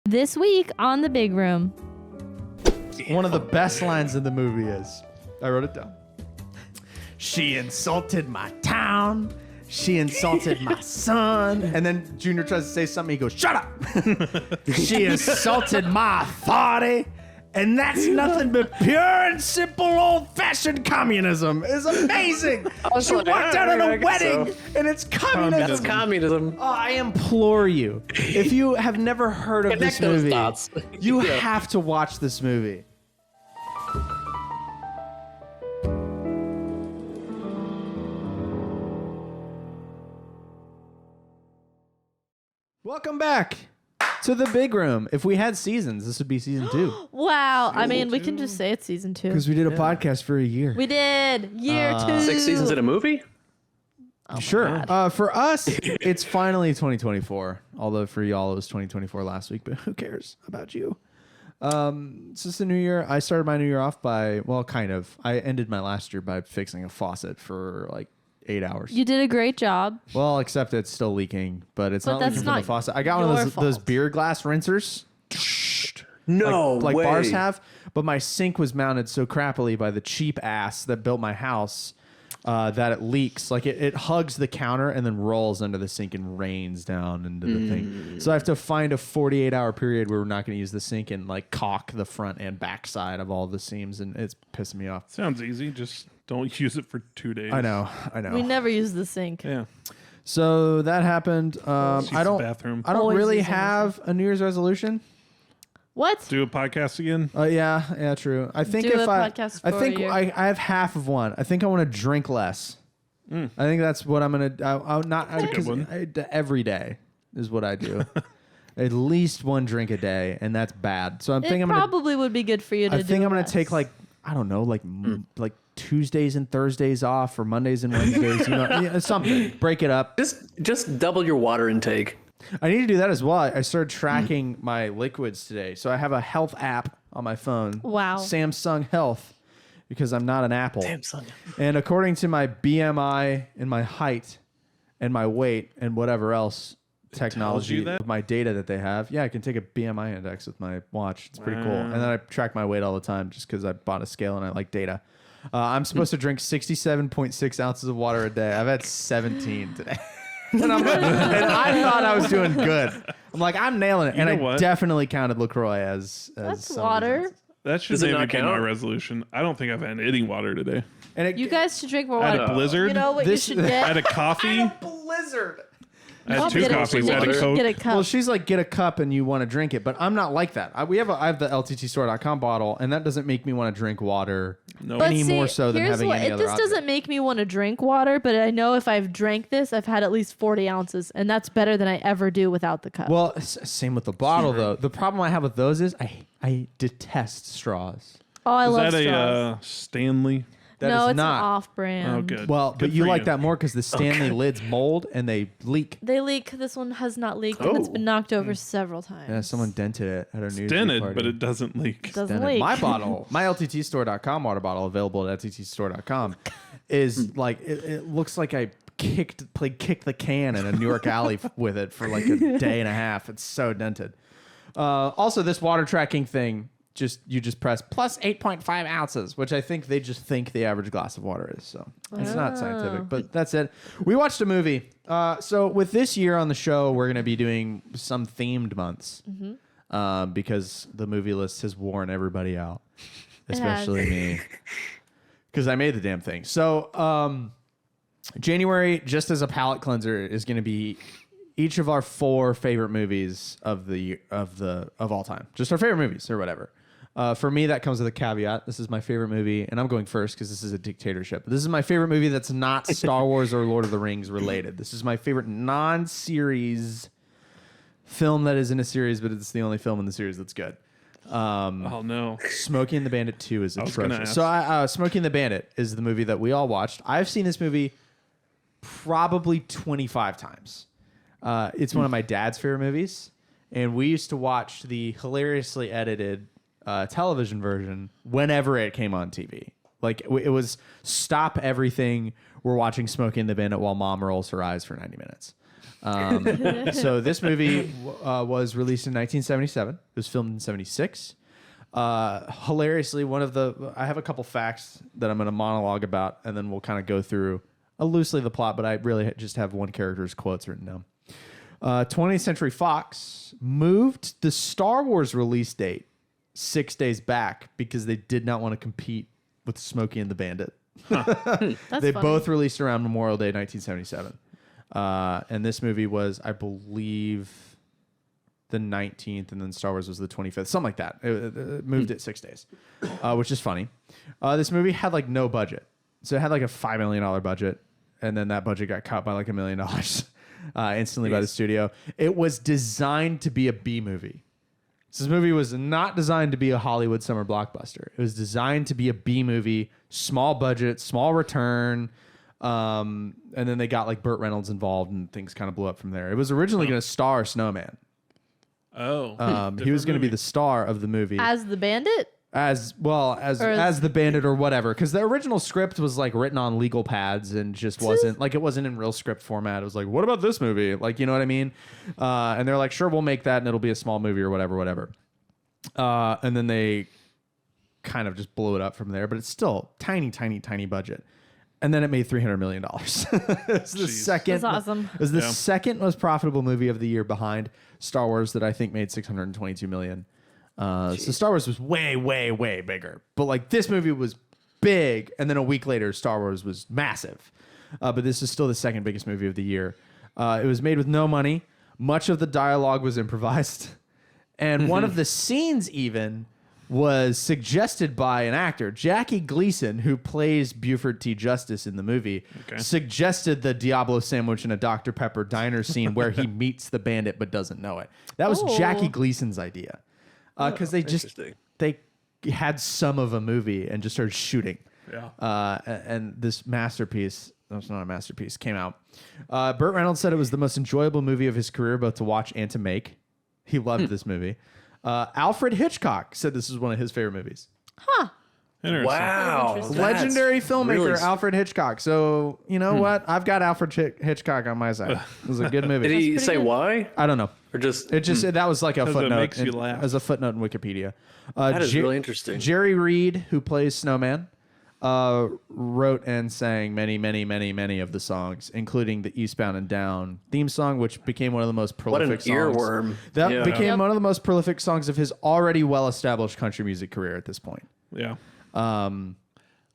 This week on The Big Room. One of the best lines in the movie is, I wrote it down. She insulted my town. She insulted my son. And then Junior tries to say something. He goes, shut up. She insulted my authority. And that's nothing but pure and simple old-fashioned communism. It's amazing. She walked out on a wedding, and it's communism. That's communism. Oh, I implore you, if you have never heard of this movie, you have to watch this movie. Welcome back to The Big Room. If we had seasons, this would be season 2. Wow. I mean, we can just say it's season 2. Because we did a podcast for a year. We did. Year 2. 6 seasons in a movie? Oh sure. For us, it's finally 2024. Although for y'all, it was 2024 last week. But who cares about you? It's just a new year. I started my new year off by, well, kind of. I ended my last year by fixing a faucet for like 8 hours. You did a great job. Well, except it's still leaking, but it's not that's leaking from not the faucet. I got one of those fault. beer glass rinsers. No like way. bars have, but my sink was mounted so crappily by the cheap ass that built my house that it leaks. Like it hugs the counter and then rolls under the sink and rains down into the thing. So I have to find a 48-hour period where we're not going to use the sink and like caulk the front and back side of all the seams, and it's pissing me off. Sounds easy. Just don't use it for 2 days. I know. We never use the sink. Yeah. So that happened. I don't Always really using the have a New Year's resolution. What? Do a podcast again? Yeah, true. I think Do if a I podcast I for think a year. I have half of one. I think I want to drink less. I think that's what I'm gonna. I'll not a good one. every day is what I do. At least one drink a day, and that's bad. So I'm It thinking I'm gonna. probably would be good for you to do I think I'm gonna less. take like I don't know, like Tuesdays and Thursdays off, or Mondays and Wednesdays. Something. Break it up. Just double your water intake. I need to do that as well. I started tracking my liquids today. So I have a health app on my phone. Wow. Samsung Health, because I'm not an Apple. Samsung. And according to my BMI and my height and my weight and whatever else technology, you that? my data that they have, yeah, I can take a BMI index with my watch. It's pretty cool. And then I track my weight all the time just because I bought a scale and I like data. I'm supposed to drink 67.6 ounces of water a day. I've had 17 today. And I thought I was doing good. I'm like, I'm nailing it. You And know I what? definitely counted LaCroix as That's some of these water. ounces. That should Does it maybe not be my count? resolution. I don't think I've had any water today. And You guys should drink more I had water. a blizzard. You know what This- you should I get? had a coffee. blizzard. I had Oh, 2 get a- coffees. I had a get Coke. a cup. Well, she's like, get a cup and you want to drink it, but I'm not like that. I have the LTTstore.com bottle, and that doesn't make me want to drink water No. But any see, more so than here's having what, any other this option. doesn't make me want to drink water, but I know if I've drank this, I've had at least 40 ounces, and that's better than I ever do without the cup. Well, same with the bottle, though. The problem I have with those is I detest straws. oh, I Is love that straws. a Stanley? That No, is it's not. an off-brand. Oh, good. Well, Good but you for like that more because the Stanley lids mold and they leak. They leak. This one has not leaked, and it's Oh. been knocked over several times. Yeah, someone dented it at our New Year's Eve Dented, party. but it doesn't leak. doesn't Dented. leak. My bottle, my LTTstore.com water bottle, available at LTTstore.com, is like it looks like I kicked the can in a New York alley with it for like a day and a half. It's so dented. Also, this water tracking thing, you just press plus 8.5 ounces, which I think they just think the average glass of water is. So it's not scientific, but that's it. We watched a movie. So with this year on the show, we're going to be doing some themed months because the movie list has worn everybody out, especially me, because I made the damn thing. So January, just as a palate cleanser, is going to be each of our 4 favorite movies of all time, just our favorite movies or whatever. For me, that comes with a caveat. This is my favorite movie, and I'm going first because this is a dictatorship. This is my favorite movie that's not Star Wars or Lord of the Rings related. This is my favorite non-series film that is in a series, but it's the only film in the series that's good. Oh, no. Smokey and the Bandit 2 is was gonna atrocious. ask. So Smokey and the Bandit is the movie that we all watched. I've seen this movie probably 25 times. It's one of my dad's favorite movies, and we used to watch the hilariously edited television version whenever it came on TV. Like it was stop everything. We're watching Smokey and the Bandit while mom rolls her eyes for 90 minutes. So this movie was released in 1977. It was filmed in 76. Hilariously, I have a couple facts that I'm going to monologue about, and then we'll kind of go through loosely the plot, but I really just have one character's quotes written down. 20th Century Fox moved the Star Wars release date 6 days back because they did not want to compete with Smokey and the Bandit. They both released around Memorial Day 1977. And this movie was, I believe, the 19th, and then Star Wars was the 25th, something like that. It moved it 6 days, which is funny. This movie had like no budget. So it had like a $5 million budget, and then that budget got cut by like $1 million instantly by the studio. It was designed to be a B movie. So this movie was not designed to be a Hollywood summer blockbuster. It was designed to be a B movie, small budget, small return. And then they got like Burt Reynolds involved, and things kind of blew up from there. It was originally going to star Snowman. Oh, He was going to be the star of the movie As the Bandit? as the Bandit or whatever, because the original script was like written on legal pads and just wasn't like, it wasn't in real script format. It was like, what about this movie? Like, you know what I mean? And they're like, sure, we'll make that, and it'll be a small movie or whatever. And then they kind of just blew it up from there, but it's still tiny budget. And then it made $300 million. It's the second. That's awesome. It was the second most profitable movie of the year, behind Star Wars, that I think made $622 million. So Star Wars was way, way, way bigger. But like, this movie was big, and then a week later, Star Wars was massive. But this is still the second biggest movie of the year. It was made with no money. Much of the dialogue was improvised, and one of the scenes even was suggested by an actor. Jackie Gleason, who plays Buford T. Justice in the movie, suggested the Diablo sandwich in a Dr. Pepper diner scene where he meets the Bandit but doesn't know it. That was Jackie Gleason's idea. Because they had some of a movie and just started shooting. Yeah. And this masterpiece, no, it's not a masterpiece, came out. Burt Reynolds said it was the most enjoyable movie of his career, both to watch and to make. He loved this movie. Alfred Hitchcock said this is one of his favorite movies. Huh. Wow. Legendary filmmaker really Alfred Hitchcock. So, you know what? I've got Alfred Hitchcock on my side. It was a good movie. Did he say why? I don't know. Or just That was like a footnote. It makes you laugh. As a footnote in Wikipedia. that is really interesting. Jerry Reed, who plays Snowman, wrote and sang many of the songs, including the Eastbound and Down theme song, which became one of the most prolific songs. Earworm. That became one of the most prolific songs of his already well-established country music career at this point. Yeah. I'm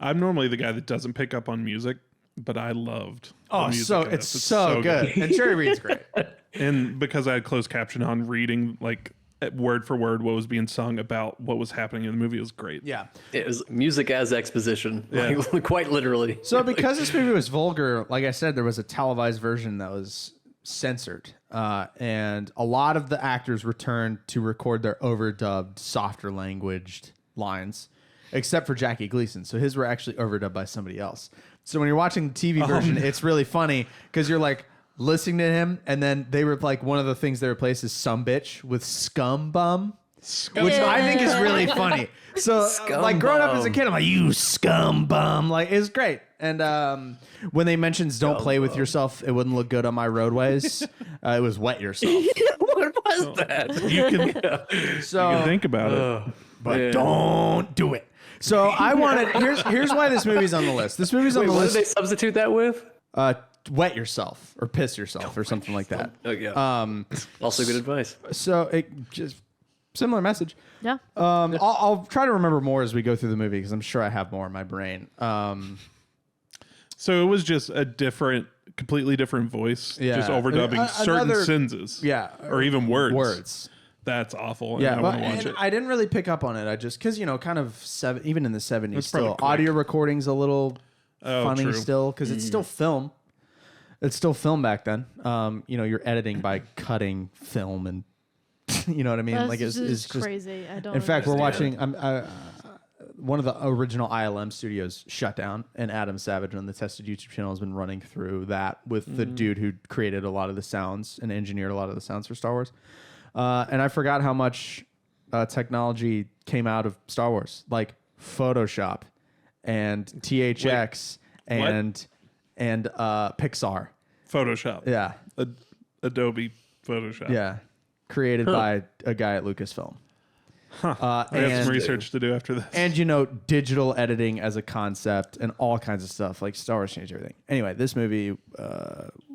normally the guy that doesn't pick up on music, but I loved the music. It's so good. And Jerry Reed's great. And because I had closed caption on, reading like word for word what was being sung about what was happening in the movie was great. Yeah. It was music as exposition, like, quite literally. So because this movie was vulgar, like I said, there was a televised version that was censored. And a lot of the actors returned to record their overdubbed, softer languaged lines, except for Jackie Gleason. So his were actually overdubbed by somebody else. So when you're watching the TV version, it's really funny because you're like listening to him, and then they were like, one of the things they replaced is "some bitch" with "scum bum," which I think is really funny. So like growing up as a kid, I'm like, "You scum bum!" Like, it's great. And when they mentioned "don't play with yourself," it wouldn't look good on my roadways. It was "wet yourself." What was that? You can think about it. But don't do it. So I wanted. Here's why this movie's on the list. This movie's on the What list. did they substitute that with? Wet yourself or piss yourself or something like that. Oh, yeah. Also good advice. So it just similar message. Yeah. I'll try to remember more as we go through the movie because I'm sure I have more in my brain. So it was just a completely different voice, just overdubbing certain sentences. Yeah. Or even words. Words. That's awful. Yeah, I want to watch it. I didn't really pick up on it. I just because kind of even in the 70s, That's still probably quick. audio recording's a little funny true. still because it's still film. It's still film back then. You're editing by cutting film, and you know what I mean. That's like it's just crazy. I don't. In fact, we're understand. watching. One of the original ILM studios shut down, and Adam Savage on the Tested YouTube channel has been running through that with the dude who created a lot of the sounds and engineered a lot of the sounds for Star Wars. And I forgot how much technology came out of Star Wars, like Photoshop and THX and Pixar. Photoshop. Yeah. Adobe Photoshop. Yeah, created by a guy at Lucasfilm. I have some research to do after this. And digital editing as a concept and all kinds of stuff. Like Star Wars changed everything. Anyway, this movie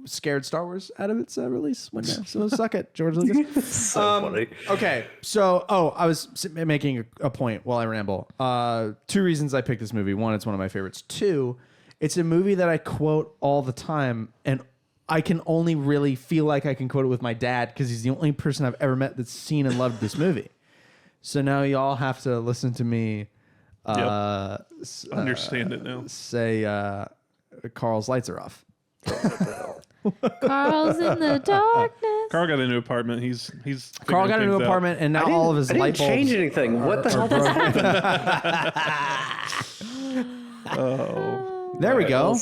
scared Star Wars out of its release window. So suck it, George Lucas. So funny. Okay, so I was making a point while I ramble. 2 reasons I picked this movie. 1, it's one of my favorites. 2, it's a movie that I quote all the time, and I can only really feel like I can quote it with my dad because he's the only person I've ever met that's seen and loved this movie. So now y'all have to listen to me Understand it now. say Carl's lights are off. Carl's in the darkness. Carl got a new apartment. He's Carl figuring got a new things out. apartment, and now all of his I didn't light bulbs. change anything. What the hell just happened? Oh, There we go.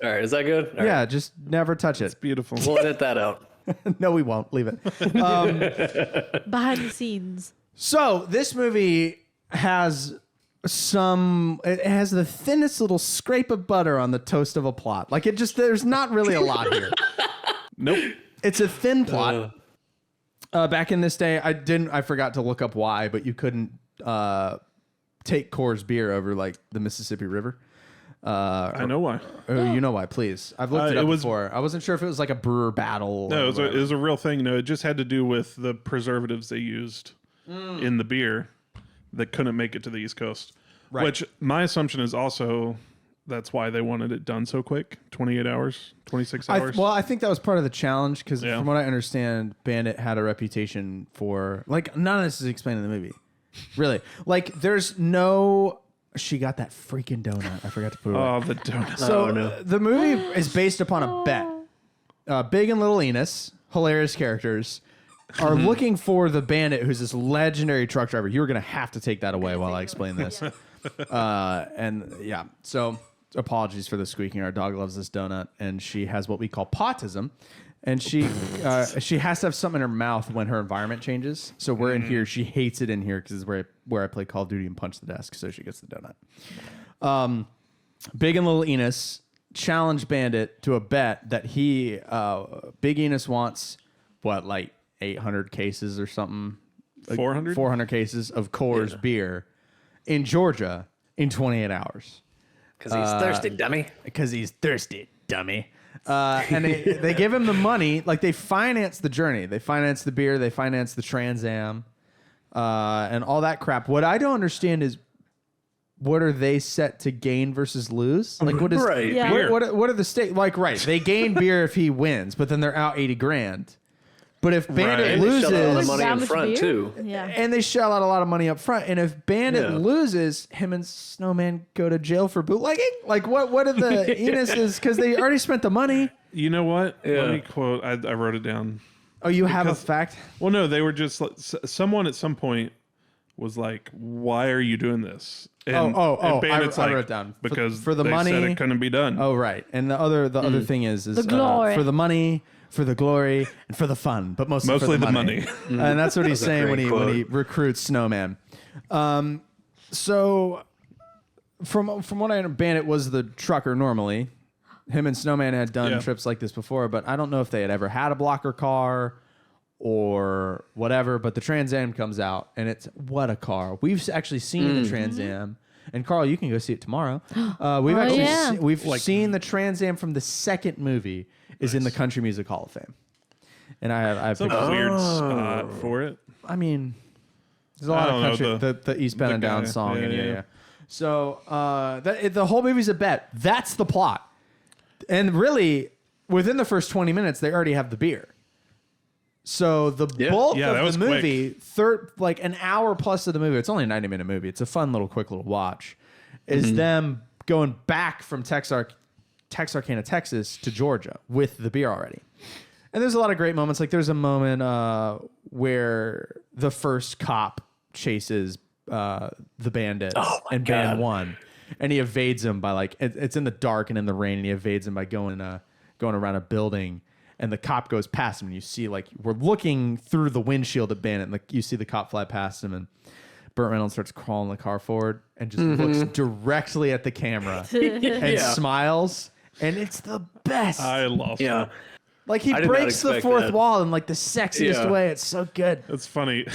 All right, is that good? All right. Yeah, just never touch it. beautiful. We'll edit that out. No, we won't. Leave it. Behind the scenes. So this movie has it has the thinnest little scrape of butter on the toast of a plot. Like there's not really a lot here. Nope. It's a thin plot. Back in this day, I forgot to look up why, but you couldn't take Coors beer over like the Mississippi River. I know why. Oh, you know why? Please, I've looked it up it was- before. I wasn't sure if it was like a brewer battle. No, or it was a real thing. No, it just had to do with the preservatives they used in the beer that couldn't make it to the East Coast. Right. Which my assumption is also that's why they wanted it done so quick. 28 hours, 26 hours. I think that was part of the challenge because Yeah. from what I understand, Bandit had a reputation for like none of this is explained in the movie. Really, like there's no. She got that freaking donut. I forgot to put it away. Oh, the donuts. So the movie is based upon a bet. Big and Little Enos, hilarious characters, are looking for the Bandit, who's this legendary truck driver. You're going to have to take that away while I explain this. And yeah, so apologies for the squeaking. Our dog loves this donut, and she has what we call potism. And she has to have something in her mouth when her environment changes. So we're in here. She hates it in here because it's where I play Call of Duty and punch the desk. So she gets the donut. Big and Little Enos challenged Bandit to a bet that Big Enos wants like 800 cases or something. 400? 400 cases of Coors beer in Georgia in 28 hours. Because he's thirsty, dummy. Because he's thirsty, dummy. And they give him the money. Like they finance the journey. They finance the beer. They finance the Trans Am, and all that crap. What I don't understand is what are they set to gain versus lose? Like what is Right. Yeah. what are the stakes? Like they gain beer if he wins, but then they're out 80 grand. But if Bandit And they shell out all the loses, money in Damaged front, beer? too. Yeah. and they shell out a lot of money up front. And if Bandit Yeah. loses, him and Snowman go to jail for bootlegging. Like what are the Enos's? Because they already spent the money. You know what? Yeah. Let me quote. I wrote it down. Oh, you have a Because- fact? Well, no, they were just like, someone at some point was like, "Why are you doing this?" And, Oh, and Bandit's I like, wrote it down. because For the they money. said it couldn't be done. Oh, right. And the other thing is The glory. for the money, for the glory, and for the fun, but mostly for Mostly the the money. money. And that's what he's a saying when great he quote. recruits Snowman. So from what I know, Bandit was the trucker normally. Him and Snowman had done Yeah. trips like this before, but I don't know if they had ever had a blocker car or whatever. But the Trans Am comes out, and it's what a car. We've actually seen the Trans Am. And Carl, you can go see it tomorrow. We've actually yeah. we've seen the Trans Am from the second movie is in the Country Music Hall of Fame, and I have It's a weird spot for it. I mean, there's a I lot of don't know, country the Eastbound and Down guy. song, and Yeah. yeah. So the whole movie's a bet. That's the plot, and really within the first 20 minutes they already have the beer. So the bulk Yeah, that of was the movie, like an hour plus of the movie, it's only a 90-minute movie. It's a fun quick little watch. Is them going back from Texarkana, Texas to Georgia with the beer already. And there's a lot of great moments. Like there's a moment where the first cop chases the bandit and Band 1. And he evades him by like, it's in the dark and in the rain, and he evades him by going around a building. And the cop goes past him, and you see like we're looking through the windshield at Bandit, and you see the cop fly past him, and Burt Reynolds starts crawling the car forward and just looks directly at the camera and smiles, and it's the best. I lost Yeah. it. Like he I did not breaks the expect fourth that. wall in like the sexiest Yeah. way. It's so good. It's funny.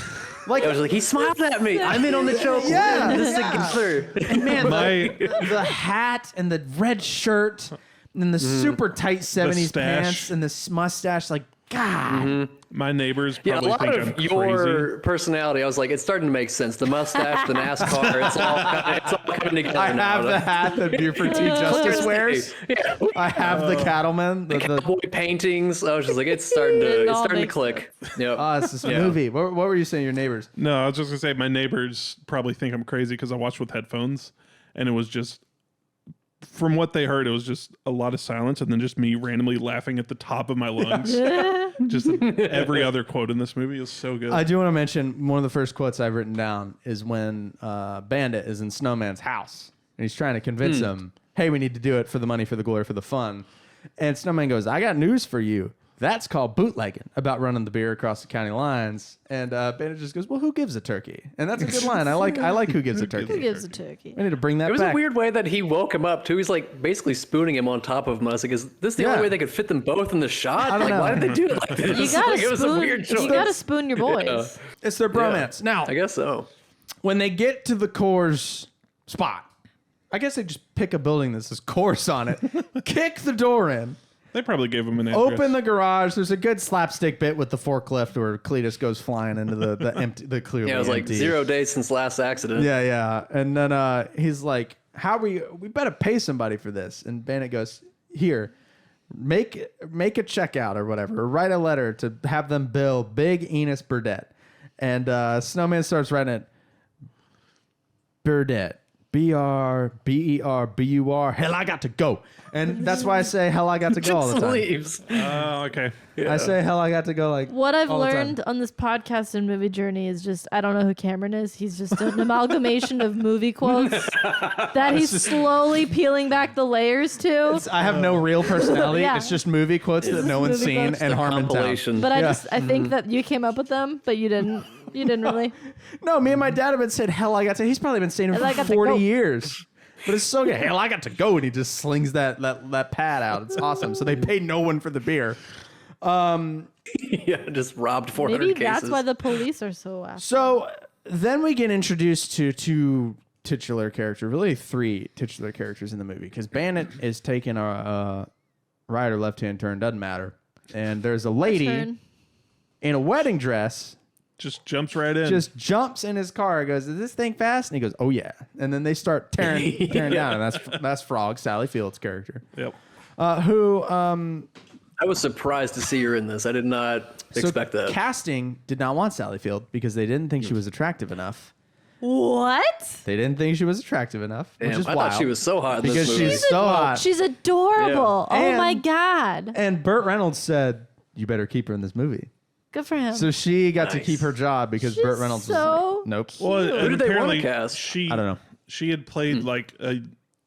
Like I was like, he smiled at me. I'm in on the joke. Yeah, We're in this yeah. together. and man, My the hat and the red shirt and the super tight 70s stash. pants and the mustache, like God. my neighbors Yeah, a probably lot think of I'm your crazy. personality, I was like, it's starting to make sense. The mustache, the NASCAR, it's all coming together I now. have the hat that Buford T. Justice wears. Yeah. I have the cattleman. The Cowboy paintings. I was just like, it's starting all to makes click. Yep. it's this Yeah. movie. What were you saying, your neighbors? No, I was just gonna say my neighbors probably think I'm crazy because I watched with headphones, and it was just from what they heard, it was just a lot of silence, and then just me randomly laughing at the top of my lungs. Just every other quote in this movie is so good. I do want to mention one of the first quotes I've written down is when Bandit is in Snowman's house and he's trying to convince him, hey, we need to do it for the money, for the glory, for the fun. And Snowman goes, I got news for you. That's called bootlegging, about running the beer across the county lines. And Bandit just goes, well, who gives a turkey? And that's a good line. I like who gives a turkey. Who gives a turkey? I need to bring that It was back. a weird way that he woke him up too. He's like basically spooning him on top of him. I was like, is this the Yeah. only way they could fit them both in the shot? I don't Like, know. why did they do it like this? You gotta Like, it was a weird choice. spoon. You gotta spoon your boys. It's their bromance. Now, I guess so. when they get to the Coors spot, I guess they just pick a building that says Coors on it, kick the door in, they probably gave him an address. open the garage. There's a good slapstick bit with the forklift where Cletus goes flying into the clearly Yeah, it was like empty. 0 days since last accident. Yeah, yeah. And then he's like, "How we better pay somebody for this?" And Bandit goes, "Here, make a checkout or whatever, or write a letter to have them bill Big Enos Burdett." And Snowman starts writing it, Burdett. BRBERBUR. Hell, I got to go. And that's why I say hell, I got to go all the Just time. leaves. Oh, okay. I say hell, I got to go like What I've all the time. learned on this podcast and movie journey is just I don't know who Cameron is. He's just an amalgamation of movie quotes that he's slowly peeling back the layers to. I have no real personality. Yeah. It's just movie quotes that just no one's movie seen quotes. and The Harmontown. compilation. But Yeah. I think that you came up with them, but you didn't. You didn't really. No, me and my dad have been saying hell, I got to. He's probably been saying it Hell, I for got to 40 go. years. But it's so good. Hell, I got to go, and he just slings that pad out. It's awesome. So they pay no one for the beer. Yeah, just robbed 400 Maybe cases. that's why the police are so after. So then we get introduced to two titular characters, really three titular characters in the movie, because Bandit is taking a right or left hand turn, doesn't matter. And there's a lady Turn. in a wedding dress. Just jumps right in. Just jumps in his car. Goes, is this thing fast? And he goes, oh yeah. And then they start tearing down. And that's Frog, Sally Field's character, Yep. who I was surprised to see her in this. I did not expect that. casting did not want Sally Field because they didn't think she was attractive enough. What? They didn't think she was attractive enough, which Damn, is I wild. thought she was so hot in because this movie. she's so hot. She's adorable. Yeah. Oh my And- god. And Burt Reynolds said, "You better keep her in this movie." Good for him. So she got to Nice. keep her job because She's Burt Reynolds was so like, "Nope." Well, Who and did they wanna apparently cast? She, I don't know. She had played like a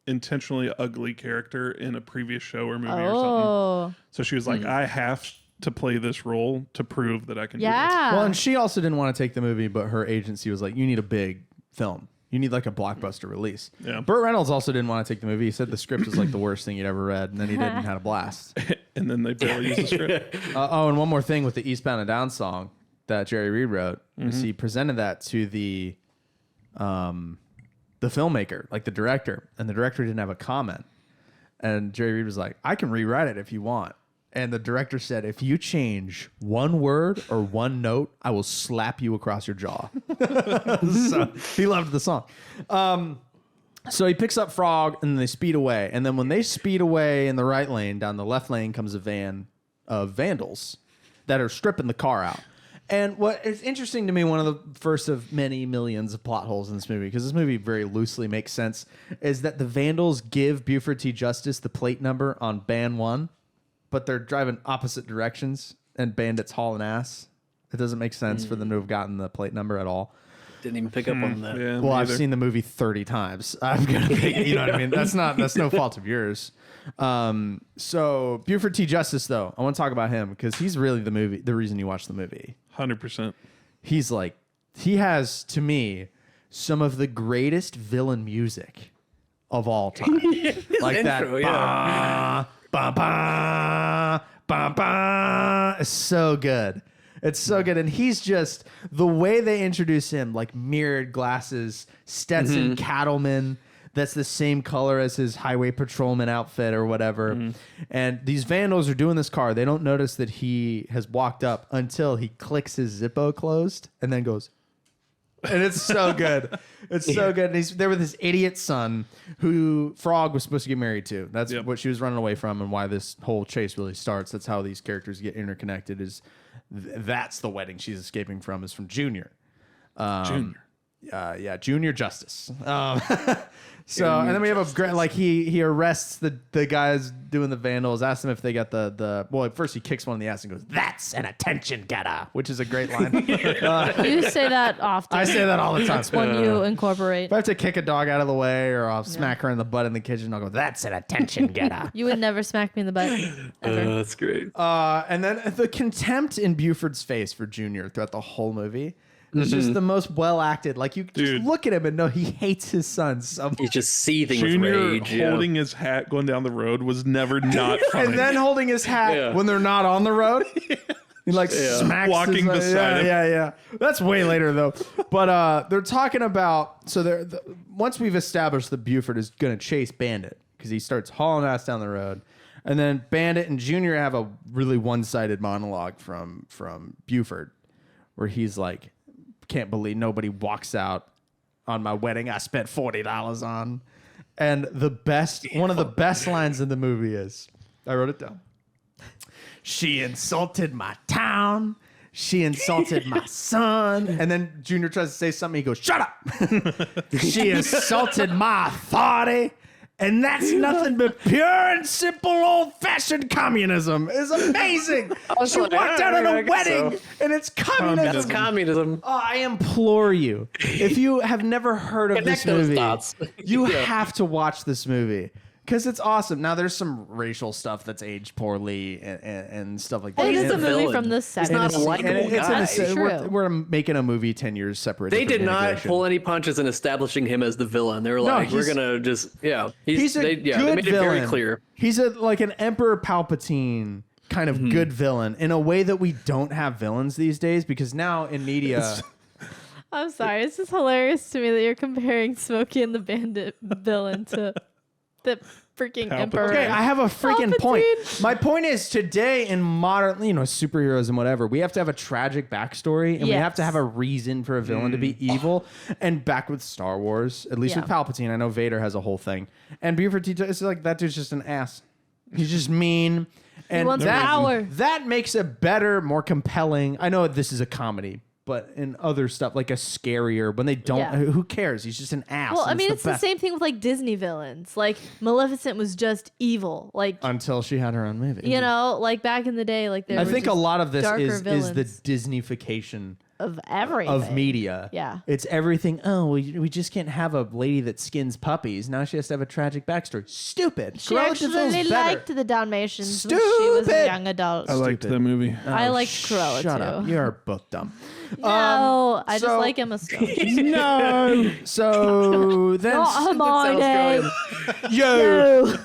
intentionally ugly character in a previous show or movie or something. Oh. So she was like, I have to play this role to prove that I can do this. Yeah. Well, and she also didn't want to take the movie, but her agency was like, "You need a big film. You need like a blockbuster release." Yeah. Burt Reynolds also didn't want to take the movie. He said the script was like the worst thing he'd ever read, and then he didn't had a blast. And then they barely used the script. Oh, and one more thing with the Eastbound and Down song that Jerry Reed wrote is he presented that to the filmmaker, like the director, and the director didn't have a comment. And Jerry Reed was like, "I can rewrite it if you want." And the director said, "If you change one word or one note, I will slap you across your jaw." So he loved the song. So he picks up Frog and they speed away. And then when they speed away in the right lane, down the left lane comes a van of vandals that are stripping the car out. And what is interesting to me, one of the first of many millions of plot holes in this movie, because this movie very loosely makes sense, is that the vandals give Buford T. Justice the plate number on Ban 1, but they're driving opposite directions and Bandit's hauling ass. It doesn't make sense for them to have gotten the plate number at all. Didn't even pick up on that. Yeah, Well, me I've either. seen the movie 30 times. I'm gonna be, you know what I mean? That's no fault of yours. So Buford T. Justice, though, I want to talk about him because he's really the reason you watch the movie. 100%. He's like, he has, to me, some of the greatest villain music of all time. Like that. intro, yeah. Ba, ba, ba, bum, bum. It's so good. It's so good. And he's just, the way they introduce him, like mirrored glasses, Stetson cattleman, that's the same color as his highway patrolman outfit or whatever. And these vandals are doing this car. They don't notice that he has walked up until he clicks his Zippo closed and then goes, and it's so good. It's so good. And he's there with his idiot son, who Frog was supposed to get married to. That's what she was running away from, and why this whole chase really starts. That's how these characters get interconnected. Is that's the wedding she's escaping from, is from Junior. Junior Justice. So, and then we have a great, like, he arrests the guys doing the vandals, asks them if they got well, at first he kicks one in the ass and goes, "That's an attention getter," which is a great line. You say that often. I say that all the time. When you incorporate. If I have to kick a dog out of the way, or I'll smack her in the butt in the kitchen, I'll go, "That's an attention getter." You would never smack me in the butt. Ever. That's great. And then the contempt in Buford's face for Junior throughout the whole movie. It's just the most well acted. Like, you just look at him and know he hates his son so much. He's just seething Junior with rage. holding his hat going down the road was never not funny. And then holding his hat when they're not on the road. He like smacks walking his, beside him. Yeah. That's way later though. But they're talking about, so once we've established that Buford is gonna chase Bandit because he starts hauling ass down the road, and then Bandit and Junior have a really one-sided monologue from Buford, where he's like, "Can't believe nobody walks out on my wedding I spent $40 on." And one of the best lines in the movie is, I wrote it down, "She insulted my town. She insulted my son." And then Junior tries to say something. He goes, "Shut up." "She insulted my authority. And that's nothing but pure and simple old-fashioned communism." It's amazing. She like, walked out on I a guess wedding, and it's communism. That's communism. Oh, I implore you, if you have never heard of Connect this those movie, dots. you have to watch this movie. Because it's awesome. Now, there's some racial stuff that's aged poorly and stuff like that. It is a the movie villain. from the He's 70s. not a likable guy. True. We're making a movie 10 years separated. They from did not integration. pull any punches in establishing him as the villain. They were like, we're he's- gonna just He's a they good made it villain. very clear. He's like an Emperor Palpatine kind of good villain in a way that we don't have villains these days, because now in media... I'm sorry. It's just hilarious to me that you're comparing Smokey and the Bandit villain to the freaking Palpatine. Emperor. Okay, I have a freaking point. Palpatine. My point is, today in modern, superheroes and whatever, we have to have a tragic backstory, and we have to Yes. have a reason for a villain to be evil. And back with Star Wars, at least with Palpatine, I know Vader has a whole thing. And Buford T. It's like, that dude's just an ass. He's just mean. And wants power. that makes it better, more compelling. I know this is a comedy, but in other stuff, like a scarier, when they don't, who cares? He's just an ass. Well, I and mean, it's the best. same thing with like Disney villains. Like Maleficent was just evil. Like, Until she had her own movie. you know, like back in the day, like there I were think a just lot of this darker is the villains Disneyfication of everything. of media. Yeah. It's everything. Oh, we just can't have a lady that skins puppies. Now she has to have a tragic backstory. Stupid. She Cruella de actually Vil's better. liked the Dalmatians when she was a Stupid. young adult. I liked that movie. I liked Shut Cruella up. too. You're both dumb. No, I just so- like Emma Stone. No. So then Not Hermione. Yo.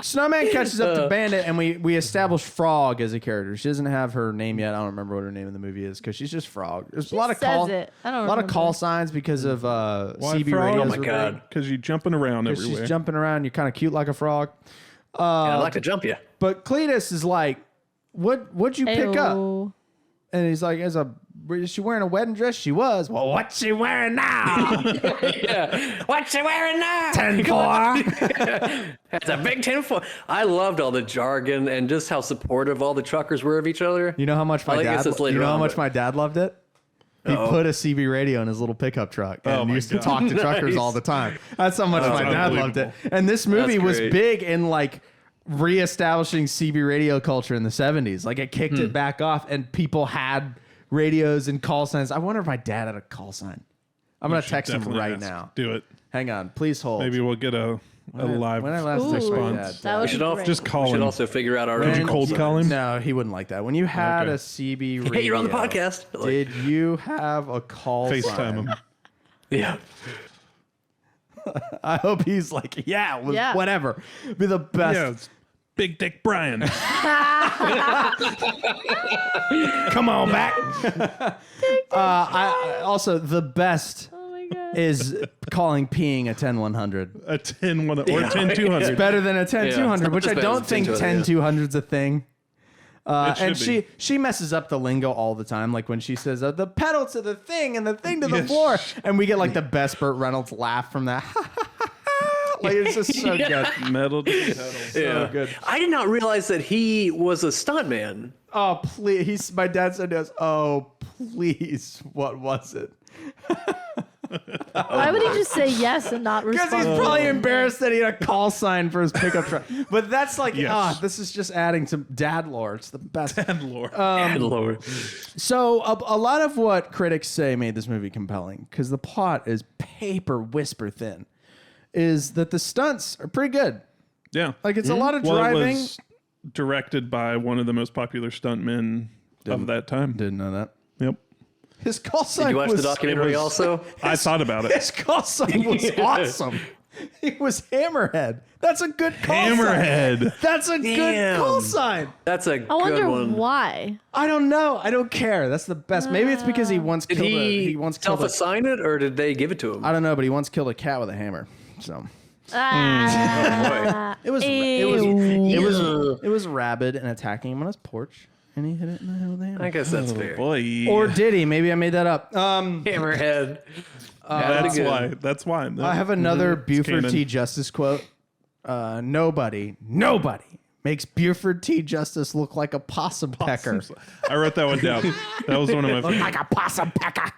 Snowman catches up to Bandit, and we establish Frog as a character. She doesn't have her name yet. I don't remember what her name in the movie is, because she's just Frog. There's a lot of says call, it. I don't a lot of remember. call signs because of CB frog? radios. Oh my God. Because you're jumping around She's everywhere. jumping around. You're kind of cute like a frog. And I'd like to jump you. But Cletus is like, what'd you pick up? Ayo. And he's like, is she wearing a wedding dress? She was. Well, what's she wearing now? Yeah. What's she wearing now? 10-4. It's a big 10-4. I loved all the jargon and just how supportive all the truckers were of each other. You know how much my I guess dad. it's later You know how on, much but- my dad loved it. He put a CB radio in his little pickup truck and my used God. to talk to truckers Nice. all the time. That's how much my That's dad loved it. unbelievable. And this movie That's was great. big in like reestablishing CB radio culture in the 70s. Like it kicked it back off, and people had radios and call signs. I wonder if my dad had a call sign. I'm gonna should text him definitely right ask. now. Do it. Hang on, please hold. Maybe we'll get a live. When I last text my Ooh, dad, that would should be all great. Just call We should him. also figure out our Did own you cold call him? No, he wouldn't like that. When you had Okay. a CB radio, Hey, you're on the podcast. Like, Did you have a call FaceTime sign? him. yeah. I hope he's like, yeah, Yeah. whatever. Be the best. Yeah, it's Big Dick Brian. Come on back. Also, the best Oh my god. is calling peeing a 10-100. A 10 or 10-200. Better than a 10-200, which I as bad don't as think 10-200, 10-200's a thing. And should she messes up the lingo all the time, like when she says the pedal to the thing and the thing to the Yes. floor, and we get like the best Burt Reynolds laugh from that. Like it's just so good. Metal to the pedal. Yeah. good. I did not realize that he was a stuntman. Oh please! My dad said to us, "Oh please, what was it?" Why would he just say yes and not Because respond? he's probably embarrassed that he had a call sign for his pickup truck. But that's like, Yes. this is just adding to dad lore. It's the best. And lore. Good Lord. So a lot of what critics say made this movie compelling, because the plot is paper whisper thin, is that the stunts are pretty good. Yeah. Like it's a lot of Well, it driving. was directed by one of the most popular stuntmen of that time. Didn't know that. Yep. His call sign Did you watch was the documentary also? I thought about it. His call sign was awesome. He was Hammerhead. That's a good call sign. Hammerhead. That's a good Damn. call sign. That's a I good wonder one. why. I don't know. I don't care. That's the best. Maybe it's because he once Did killed he, he once killed a, self-assign it, or did they give it to him? I don't know, but he once killed a cat with a hammer. So Ah, it was ew. it was rabid and attacking him on his porch, and he hit it in the head with a hammer. I guess that's fair. Boy. Or did he? Maybe I made that up. Hammerhead. That's why. That's why. I have another Buford canon. T. Justice quote. Nobody makes Buford T. Justice look like a possum pecker. I wrote that one down. That was one of my favorites. Like a possum pecker.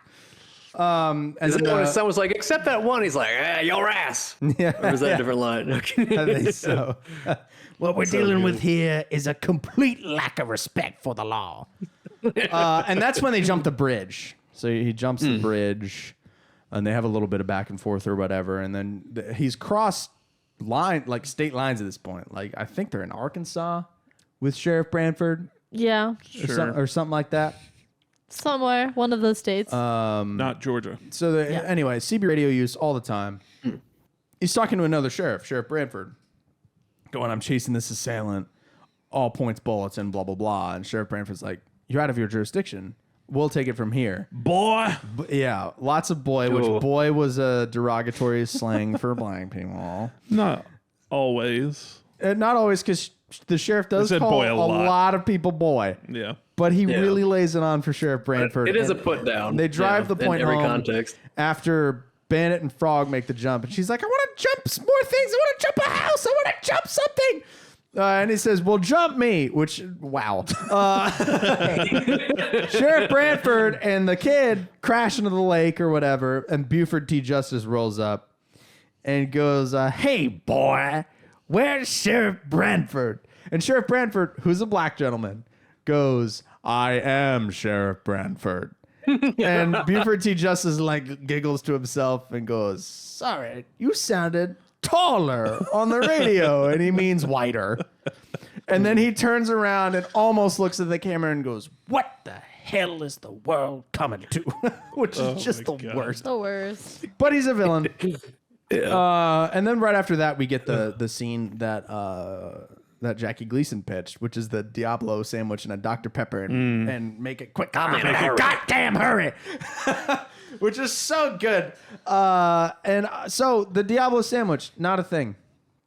And Is it then, when someone's like, except that one? He's like, your ass. yeah, Or is that a different line? Okay. I think so. What we're dealing with here is a complete lack of respect for the law. And that's when they jump the bridge. So he jumps the bridge, and they have a little bit of back and forth or whatever. And then he's crossed state lines at this point. Like I think they're in Arkansas with Sheriff Branford Yeah, or something like that. somewhere, one of those states. Not Georgia. So anyway, CB radio use all the time. He's talking to another sheriff, Sheriff Branford, going, "I'm chasing this assailant, all points, bullets, and blah blah blah." And Sheriff Branford's like, "You're out of your jurisdiction. We'll take it from here." Boy. Yeah, lots of boy, which Cool. boy was a derogatory slang for blind people. Not always. Not always, because the sheriff does said call boy a a lot. lot of people boy, Yeah. but he really lays it on for Sheriff Branford. It is a And put down. They drive the point in every home context. after Bandit and Frog make the jump, and she's like, "I want to jump some more things. I want to jump a house. I want to jump something." And he says, "Well, jump me," which, wow. Sheriff Branford and the kid crash into the lake or whatever, and Buford T. Justice rolls up and goes, "Hey, boy, where's Sheriff Branford?" And Sheriff Branford, who's a black gentleman, goes, "I am Sheriff Branford." And Buford T. Justice giggles to himself and goes, "Sorry, you sounded taller on the radio," and he means whiter. And then he turns around and almost looks at the camera and goes, "What the hell is the world coming to?" Which is just the my God. worst. the worst. But he's a villain. And then right after that, we get the scene that Jackie Gleason pitched, which is the Diablo sandwich and a Dr. Pepper and make it quick. Come in a goddamn hurry. Which is so good. So the Diablo sandwich, not a thing.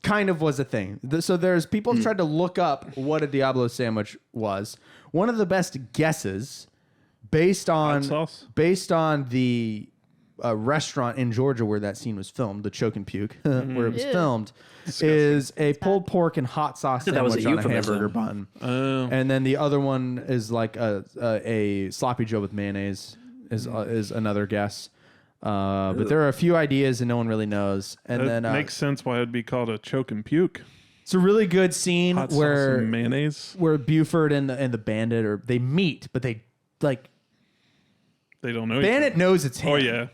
Kind of was a thing. So there's people tried to look up what a Diablo sandwich was. One of the best guesses based on sauce? the restaurant in Georgia where that scene was filmed, the Choke and Puke, where it was Ew. filmed, is a pulled pork and hot sauce That was sandwich a on a euphemism. hamburger bun. Oh. And then the other one is like a sloppy Joe with mayonnaise is another guess. But there are a few ideas and no one really knows. And That then makes sense why it'd be called a choke and puke. it's a really good scene Hot sauce where and mayonnaise. Buford and the Bandit they meet, but they like They don't know. Bandit knows it's him. Oh yeah.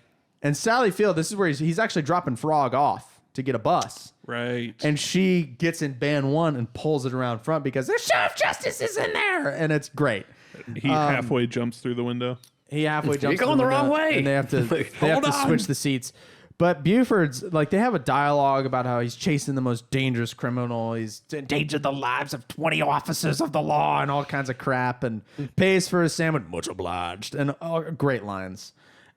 And Sally Field, this is where he's actually dropping Frog off to get a bus. Right. And she gets in band one and pulls it around front because there's Sheriff Justice is in there. And it's great. He halfway jumps through the window. He halfway jumps going through the wrong window, way. And they have to Like, they have hold to on. switch the seats. But Buford's like they have a dialogue about how he's chasing the most dangerous criminal. He's endangered the lives of 20 officers of the law and all kinds of crap, and pays for his sandwich. Much obliged, and great lines.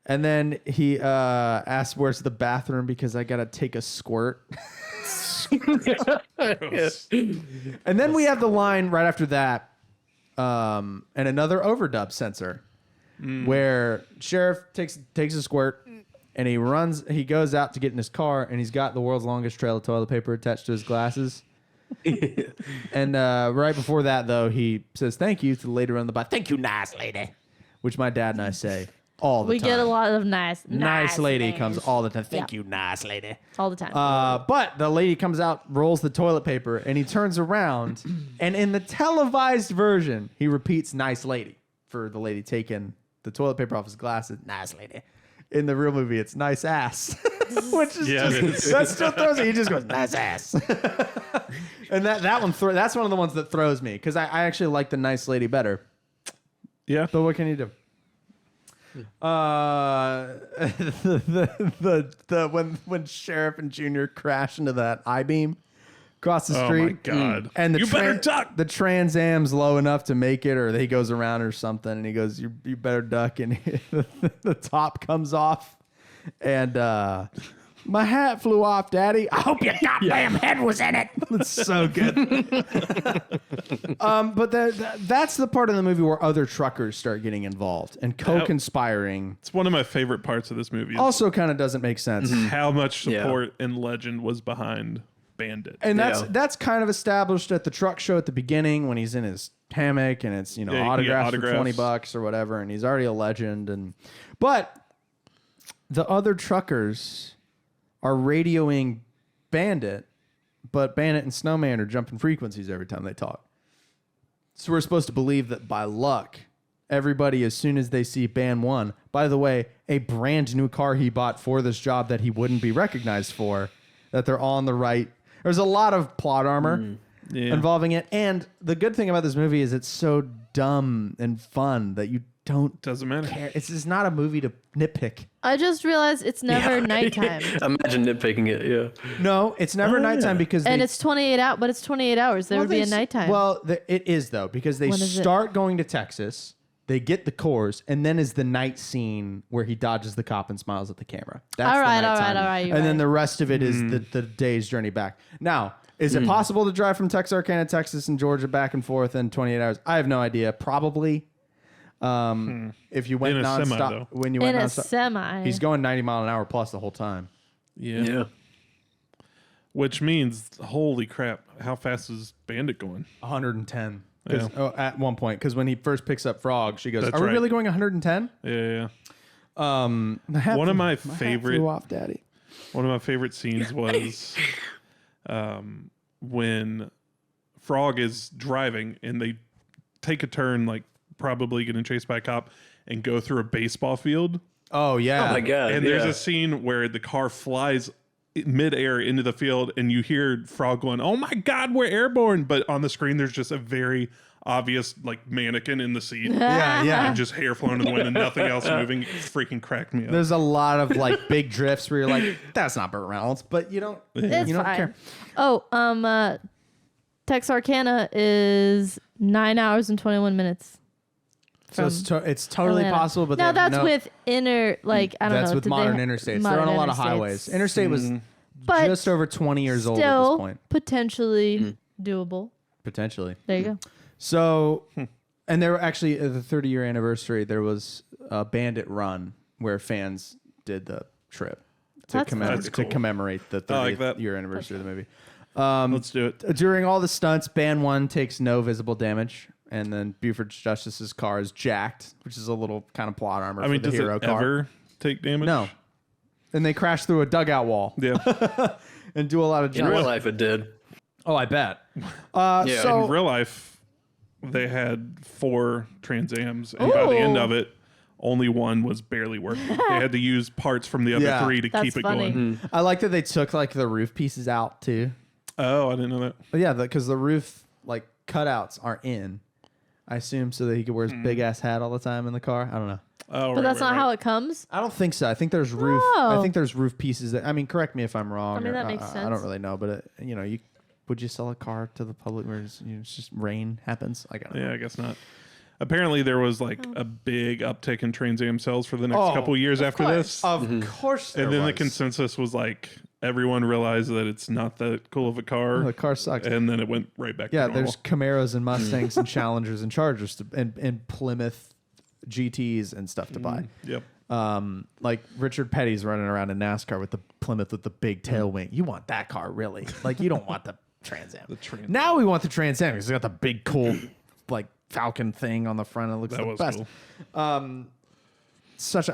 And then he asks, "Where's the bathroom?" Because I gotta take a squirt. And then we have the line right after that, and another overdub censor, where sheriff takes a squirt, and he goes out to get in his car, and he's got the world's longest trail of toilet paper attached to his glasses. And right before that, though, he says thank you to the lady around the bar. Thank you, nice lady, which my dad and I say all the time. We get a lot of nice lady names. comes all the time. Thank you, nice lady. All the time. But the lady comes out, rolls the toilet paper, and he turns around, and in the televised version, he repeats "nice lady" for the lady taking the toilet paper off his glasses. Nice lady. In the real movie, it's "nice ass," which is that still throws it. He just goes "nice ass," and that's one of the ones that throws me because I actually like the "nice lady" better. Yeah, but what can you do? When Sheriff and Junior crash into that I-beam across the street. Oh my God! And you better duck. The Trans Am's low enough to make it, or he goes around or something, and he goes, "You better duck," and the top comes off, and my hat flew off, Daddy. I hope your goddamn head was in it. It's so good. But that's the part of the movie where other truckers start getting involved and co-conspiring. It's one of my favorite parts of this movie. Also, kind of doesn't make sense. How much support and legend was behind Bandit. And that's kind of established at the truck show at the beginning when he's in his hammock and it's autographs for $20 or whatever, and he's already a legend. But the other truckers are radioing Bandit, but Bandit and Snowman are jumping frequencies every time they talk. So we're supposed to believe that by luck, everybody, as soon as they see Band 1, by the way, a brand new car he bought for this job that he wouldn't be recognized for, that they're all on the right. There's a lot of plot armor involving it. And the good thing about this movie is it's so dumb and fun that you doesn't matter. Care. It's just not a movie to nitpick. I just realized it's never nighttime. Imagine nitpicking it. Yeah. No, it's never nighttime because it's 28 out, but it's 28 hours. There would be a nighttime. Well, it is though because they start going to Texas. They get the cores, and then is the night scene where he dodges the cop and smiles at the camera. That's all right. And then the rest of it is the day's journey back. Now, is it possible to drive from Texarkana, Texas, and Georgia back and forth in 28 hours? I have no idea. Probably. If you went nonstop, when you went nonstop, semi, he's going 90 mile an hour plus the whole time. Yeah. Which means, holy crap, how fast is Bandit going? 110. At one point, because when he first picks up Frog, she goes, "Are we really going 110?" Yeah. One of my favorite flew off, Daddy. One of my favorite scenes was when Frog is driving and they take a turn, like probably getting chased by a cop, and go through a baseball field. Oh yeah! Oh my God! And there's a scene where the car flies midair into the field, and you hear Frog going, "Oh my God, we're airborne!" But on the screen, there's just a very obvious like mannequin in the seat. Yeah. And just hair flowing in the wind and nothing else moving. It freaking cracked me up. There's a lot of like big drifts where you're like, "That's not Burt Reynolds," but you don't. It's you don't fine. care. Oh, Texarkana is 9 hours and 21 minutes. So it's totally Atlanta. possible, but no, that's with I don't know. That's with modern interstates. They're on a lot of highways. Interstate was just over 20 years old at this point. Potentially doable. Potentially. There you go. So, and there were actually at the 30-year anniversary, there was a Bandit run where fans did the trip to commemorate the 30th-year anniversary of the movie. Let's do it. During all the stunts, Band 1 takes no visible damage. And then Buford Justice's car is jacked, which is a little kind of plot armor for the hero car. Does it ever take damage? No. And they crash through a dugout wall. Yeah. And do a lot of jumps. In real life, it did. Oh, I bet. In real life, they had 4 Trans Ams, and by the end of it, only one was barely working. They had to use parts from the other 3 to keep it going. I like that they took like the roof pieces out too. Oh, I didn't know that. But yeah, because the roof like cutouts are in. I assume so that he could wear his big ass hat all the time in the car. I don't know. Oh, But that's not how it comes. I don't think so. I think there's roof. I Oh. think there's roof pieces. That, I mean, correct me if I'm wrong. I mean, or- that makes I don't sense. really know, but would you sell a car to the public where it's just rain happens? I don't know. Yeah, I guess not. Apparently, there was like a big uptick in Trans Am sales for the next couple years after this. Of course, there And then the was. consensus was like everyone realized that it's not that cool of a car. The car sucks. And then it went right back Yeah, to normal. there's Camaros and Mustangs and Challengers and Chargers and Plymouth GTs and stuff to buy. Yep. Like Richard Petty's running around in NASCAR with the Plymouth with the big tail wing. You want that car, really? Like, you don't want the Trans Am. Trans Am. Now we want the Trans Am because it's got the big, cool, like Falcon thing on the front. It looks That the was best. cool.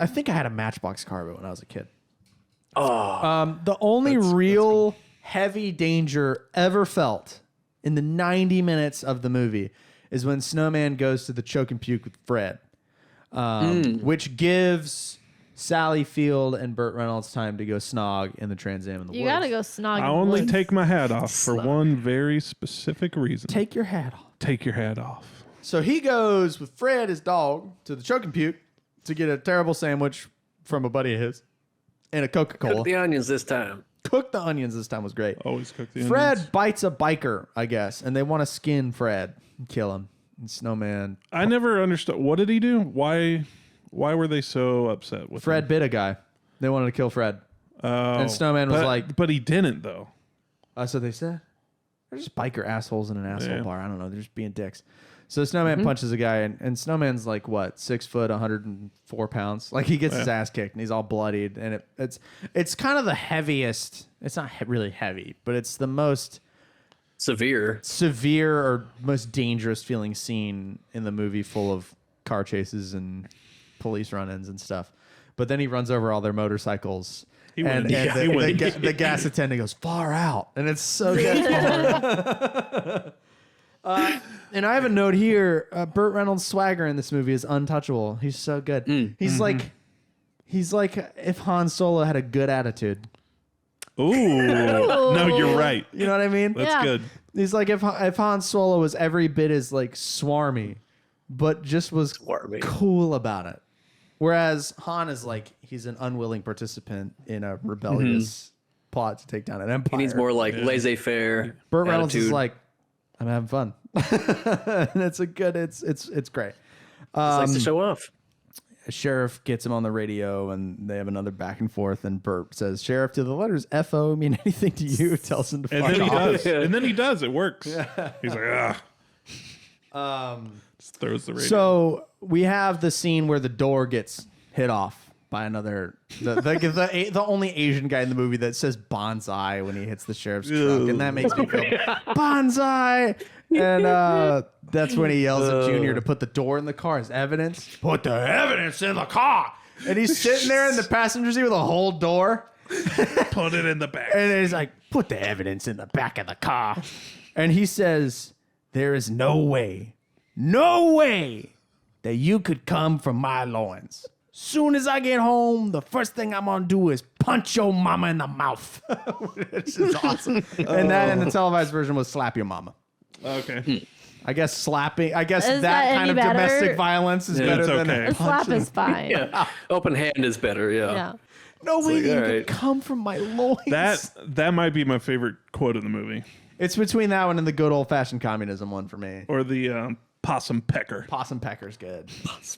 I think I had a Matchbox car when I was a kid. The only real heavy danger ever felt in the 90 minutes of the movie is when Snowman goes to the choke and puke with Fred, which gives Sally Field and Burt Reynolds time to go snog in the Trans Am in the You woods. gotta go snog. I in only woods. take my hat off for one very specific reason. Take your hat off. Take your hat off. So he goes with Fred, his dog, to the choke and puke to get a terrible sandwich from a buddy of his and a Coca-Cola. Cook the onions this time. Cook the onions this time was great. Always cook the Fred onions. bites a biker, I guess, and they want to skin Fred and kill him. And Snowman. I never understood. What did he do? Why were they so upset with Fred him? bit a guy. They wanted to kill Fred. Oh, And Snowman was like, but he didn't though. that's what they said. They're just biker assholes in an asshole Yeah. bar. I don't know. They're just being dicks. So Snowman punches a guy, and Snowman's like, what, 6 foot, 104 pounds? Like, he gets his ass kicked, and he's all bloodied. And it's kind of the heaviest. It's not really heavy, but it's the most Severe. severe or most dangerous feeling scene in the movie, full of car chases and police run-ins and stuff. But then he runs over all their motorcycles. He and wins. and He wins. the gas attendant goes far out, and it's so good. And I have a note here. Burt Reynolds' swagger in this movie is untouchable. He's so good. He's like if Han Solo had a good attitude. Ooh. No, you're right. You know what I mean? That's Yeah. good. He's like if Han Solo was every bit as like swarmy, but just was Swarmy. cool about it. Whereas Han is like he's an unwilling participant in a rebellious plot to take down an empire. He needs more like laissez-faire. Burt Reynolds is attitude. like, I'm having fun, and it's a good. It's great. Likes to show off. Sheriff gets him on the radio, and they have another back and forth. And Burt says, "Sheriff, do the letters FO mean anything to you?" Tells him to And fuck then he off. does. And then he does. It works. He's like, just throws the radio. So we have the scene where the door gets hit off by another the only Asian guy in the movie that says bonsai when he hits the sheriff's truck, and that makes me go bonsai. And that's when he yells at Junior to put the door in the car as evidence. Put the evidence in the car. And he's sitting there in the passenger seat with a whole door. Put it in the back. And he's like, put the evidence in the back of the car. And he says, there is no way that you could come from my loins. Soon as I get home, the first thing I'm going to do is punch your mama in the mouth. Which is awesome. And that in the televised version was slap your mama. Okay. I guess slapping, Is that that kind any of better? domestic violence is better it's than okay. A slap is fine. Yeah. Open hand is better. Yeah. Yeah. no way like, that you all could right. come from my loins. That might be my favorite quote in the movie. It's between that one and the good old fashioned communism one for me. Or the possum pecker. Possum Pecker's good.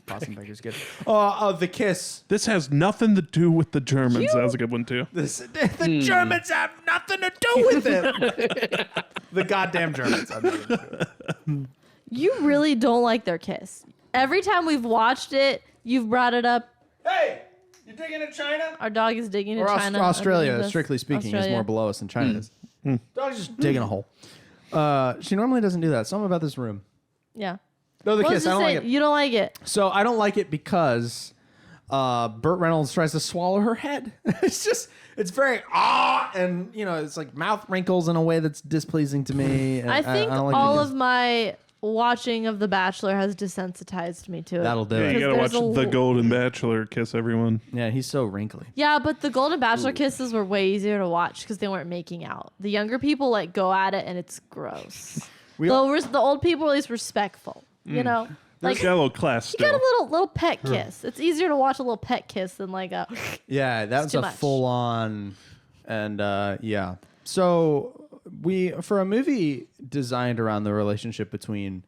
Possum Pecker's good. Oh, the kiss. This has nothing to do with the Germans. That was a good one too. The Germans have nothing to do with it. The goddamn Germans have nothing to do with it. You really don't like their kiss. Every time we've watched it, you've brought it up. Hey, you digging at China? Our dog is digging Or in China. Australia, Underneath us. strictly speaking, is Australia. more below us than China is. Dog's just digging a hole. She normally doesn't do that. Something about this room. Yeah. No, the What kiss. was I don't it like say? it. You don't like it. So I don't like it because Burt Reynolds tries to swallow her head. It's very and it's like mouth wrinkles in a way that's displeasing to me. And I think don't like all it. of my watching of The Bachelor has desensitized me to it. That'll do Yeah, it. you gotta watch There's a The l- Golden Bachelor kiss everyone. Yeah, he's so wrinkly. Yeah, but the Golden Bachelor kisses were way easier to watch because they weren't making out. The younger people like go at it and it's gross. We The old people are at least respectful, you know? Like, Got a little class you got still. a little pet kiss. It's easier to watch a little pet kiss than like a. Yeah, that was too a much. full on, and yeah. So for a movie designed around the relationship between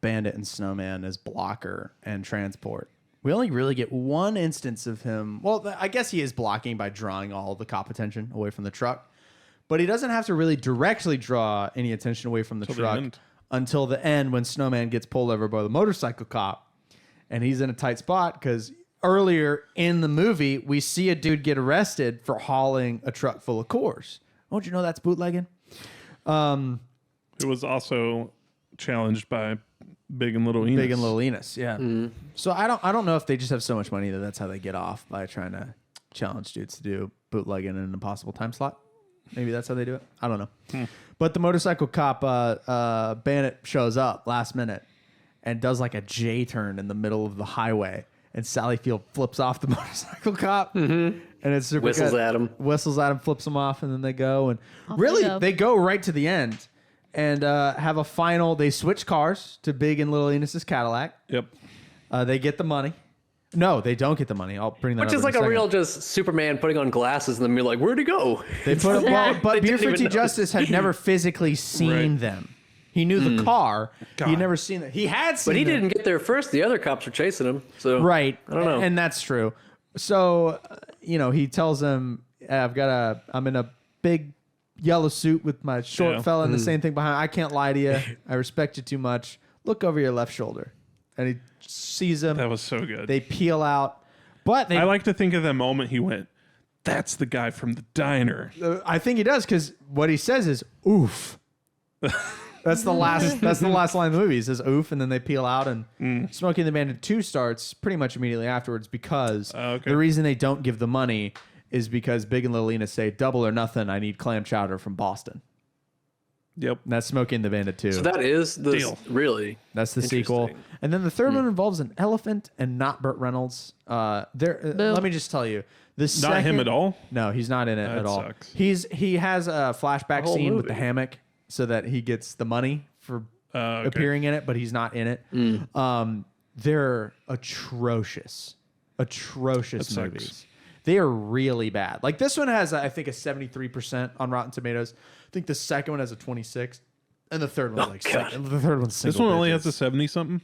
Bandit and Snowman as blocker and transport, we only really get one instance of him. Well, I guess he is blocking by drawing all the cop attention away from the truck, but he doesn't have to really directly draw any attention away from the Till the truck end. until the end when Snowman gets pulled over by the motorcycle cop, and he's in a tight spot because earlier in the movie we see a dude get arrested for hauling a truck full of Coors. Don't you know that's bootlegging? It was also challenged by Big and Little Enos. Big and Little Enos, yeah. So I don't know if they just have so much money that that's how they get off by trying to challenge dudes to do bootlegging in an impossible time slot. Maybe that's how they do it. I don't know. But the motorcycle cop, Bandit, shows up last minute and does like a J turn in the middle of the highway. And Sally Field flips off the motorcycle cop. And it's super Whistles good. at him. Whistles at him, flips him off, and then they go. And Off really, they go. they go right to the end and have a final. They switch cars to Big and Little Enos's Cadillac. Yep. They get the money. No, they don't get the money. I'll bring that Which up is in like a second. real just Superman putting on glasses and then be like, where'd he go? They put well, but They Beer didn't even Fruity know. Justice had never physically seen Right. them. He knew the car. God. He'd never seen it. He had seen But he them. didn't get there first. The other cops were chasing him. So Right. I don't know. And that's true. So, he tells him, I'm in a big yellow suit with my short Yeah. fella and the same thing behind. I can't lie to you. I respect you too much. Look over your left shoulder. And he sees him. That was so good. They peel out. But they I like to think of the moment he went, that's the guy from the diner. I think he does because what he says is oof. That's the last. That's the last line of the movie. He says oof, and then they peel out, and Smokey and the Bandit 2 starts pretty much immediately afterwards because Okay. the reason they don't give the money is because Big and Little Enos say double or nothing. I need clam chowder from Boston. Yep. And that's Smokey and the Bandit 2. So that is the Deal. really. That's the sequel. Interesting. And then the third one involves an elephant and not Burt Reynolds. Let me just tell you. Not him at all? No, he's not in it That at all. sucks. He has a flashback whole scene with the movie. hammock so that he gets the money for Okay. appearing in it, but he's not in it. They're atrocious That sucks. movies. They are really bad. Like this one has, I think, a 73% on Rotten Tomatoes. I think the second one has a 26, and the third one's God. the third one's This single one only has digits. a 70 something.